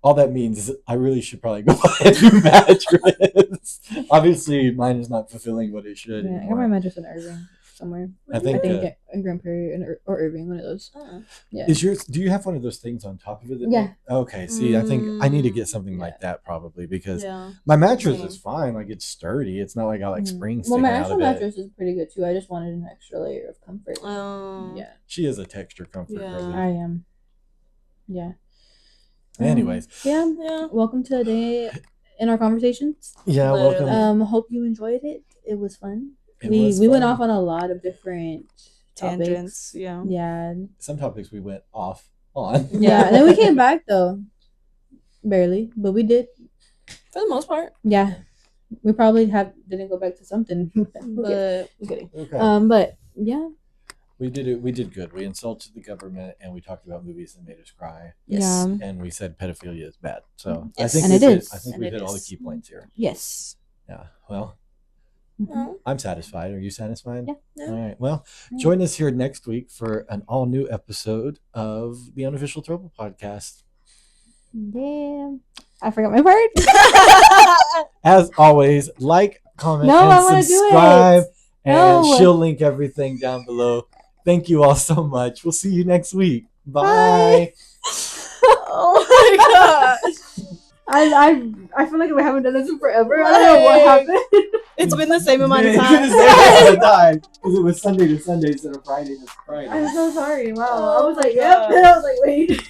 all that means is I really should probably go buy a new mattress. Obviously, mine is not fulfilling what it should Yeah, I got anymore. my mattress in Irving somewhere. I think in Grand Prairie or Irving, one of those. Yeah. is yours. Do you have one of those things on top of it? Yeah. Okay. See, I think I need to get something like that probably because Yeah. my mattress Same. is fine. Like it's sturdy. It's not like I like springs Well, sticking my out actual of it. mattress is pretty good too. I just wanted an extra layer of comfort. Yeah. She is a texture comfort Yeah. girly. I am. Yeah. Anyways, Yeah. Yeah. Welcome to a day in our conversations. yeah, Literally. welcome. Hope you enjoyed it. It was fun. It we was went fun. off on a lot of different Tangents. topics. Yeah. Yeah. Some topics we went off on. Yeah. And then we came back though. Barely, but we did. For the most part. Yeah. We probably didn't go back to something. But I'm kidding. Okay. But yeah. We did it. We did good. We insulted the government, and we talked about movies that made us cry. Yes. And we said pedophilia is bad. So Yes. I think And we it hit, is. I think And we it hit all the is. key points here. Yes. Yeah. Well, Mhm. I'm satisfied. Are you satisfied? Yeah. Yeah. All right. Well, join us here next week for an all new episode of the Unofficial Throuple podcast. Yeah. I forgot my part. As always, like, comment, No, I and wanna do it. subscribe. And No. she'll link everything down below. Thank you all so much. We'll see you next week. Bye. Bye. oh my gosh. I feel like we haven't done this in forever. I don't know what happened. It's been the same amount of It's time. been the same amount of time because it was Sunday to Sunday instead of Friday to Friday. I'm so sorry. Wow. I Oh was my like, yep. God. I was like, wait.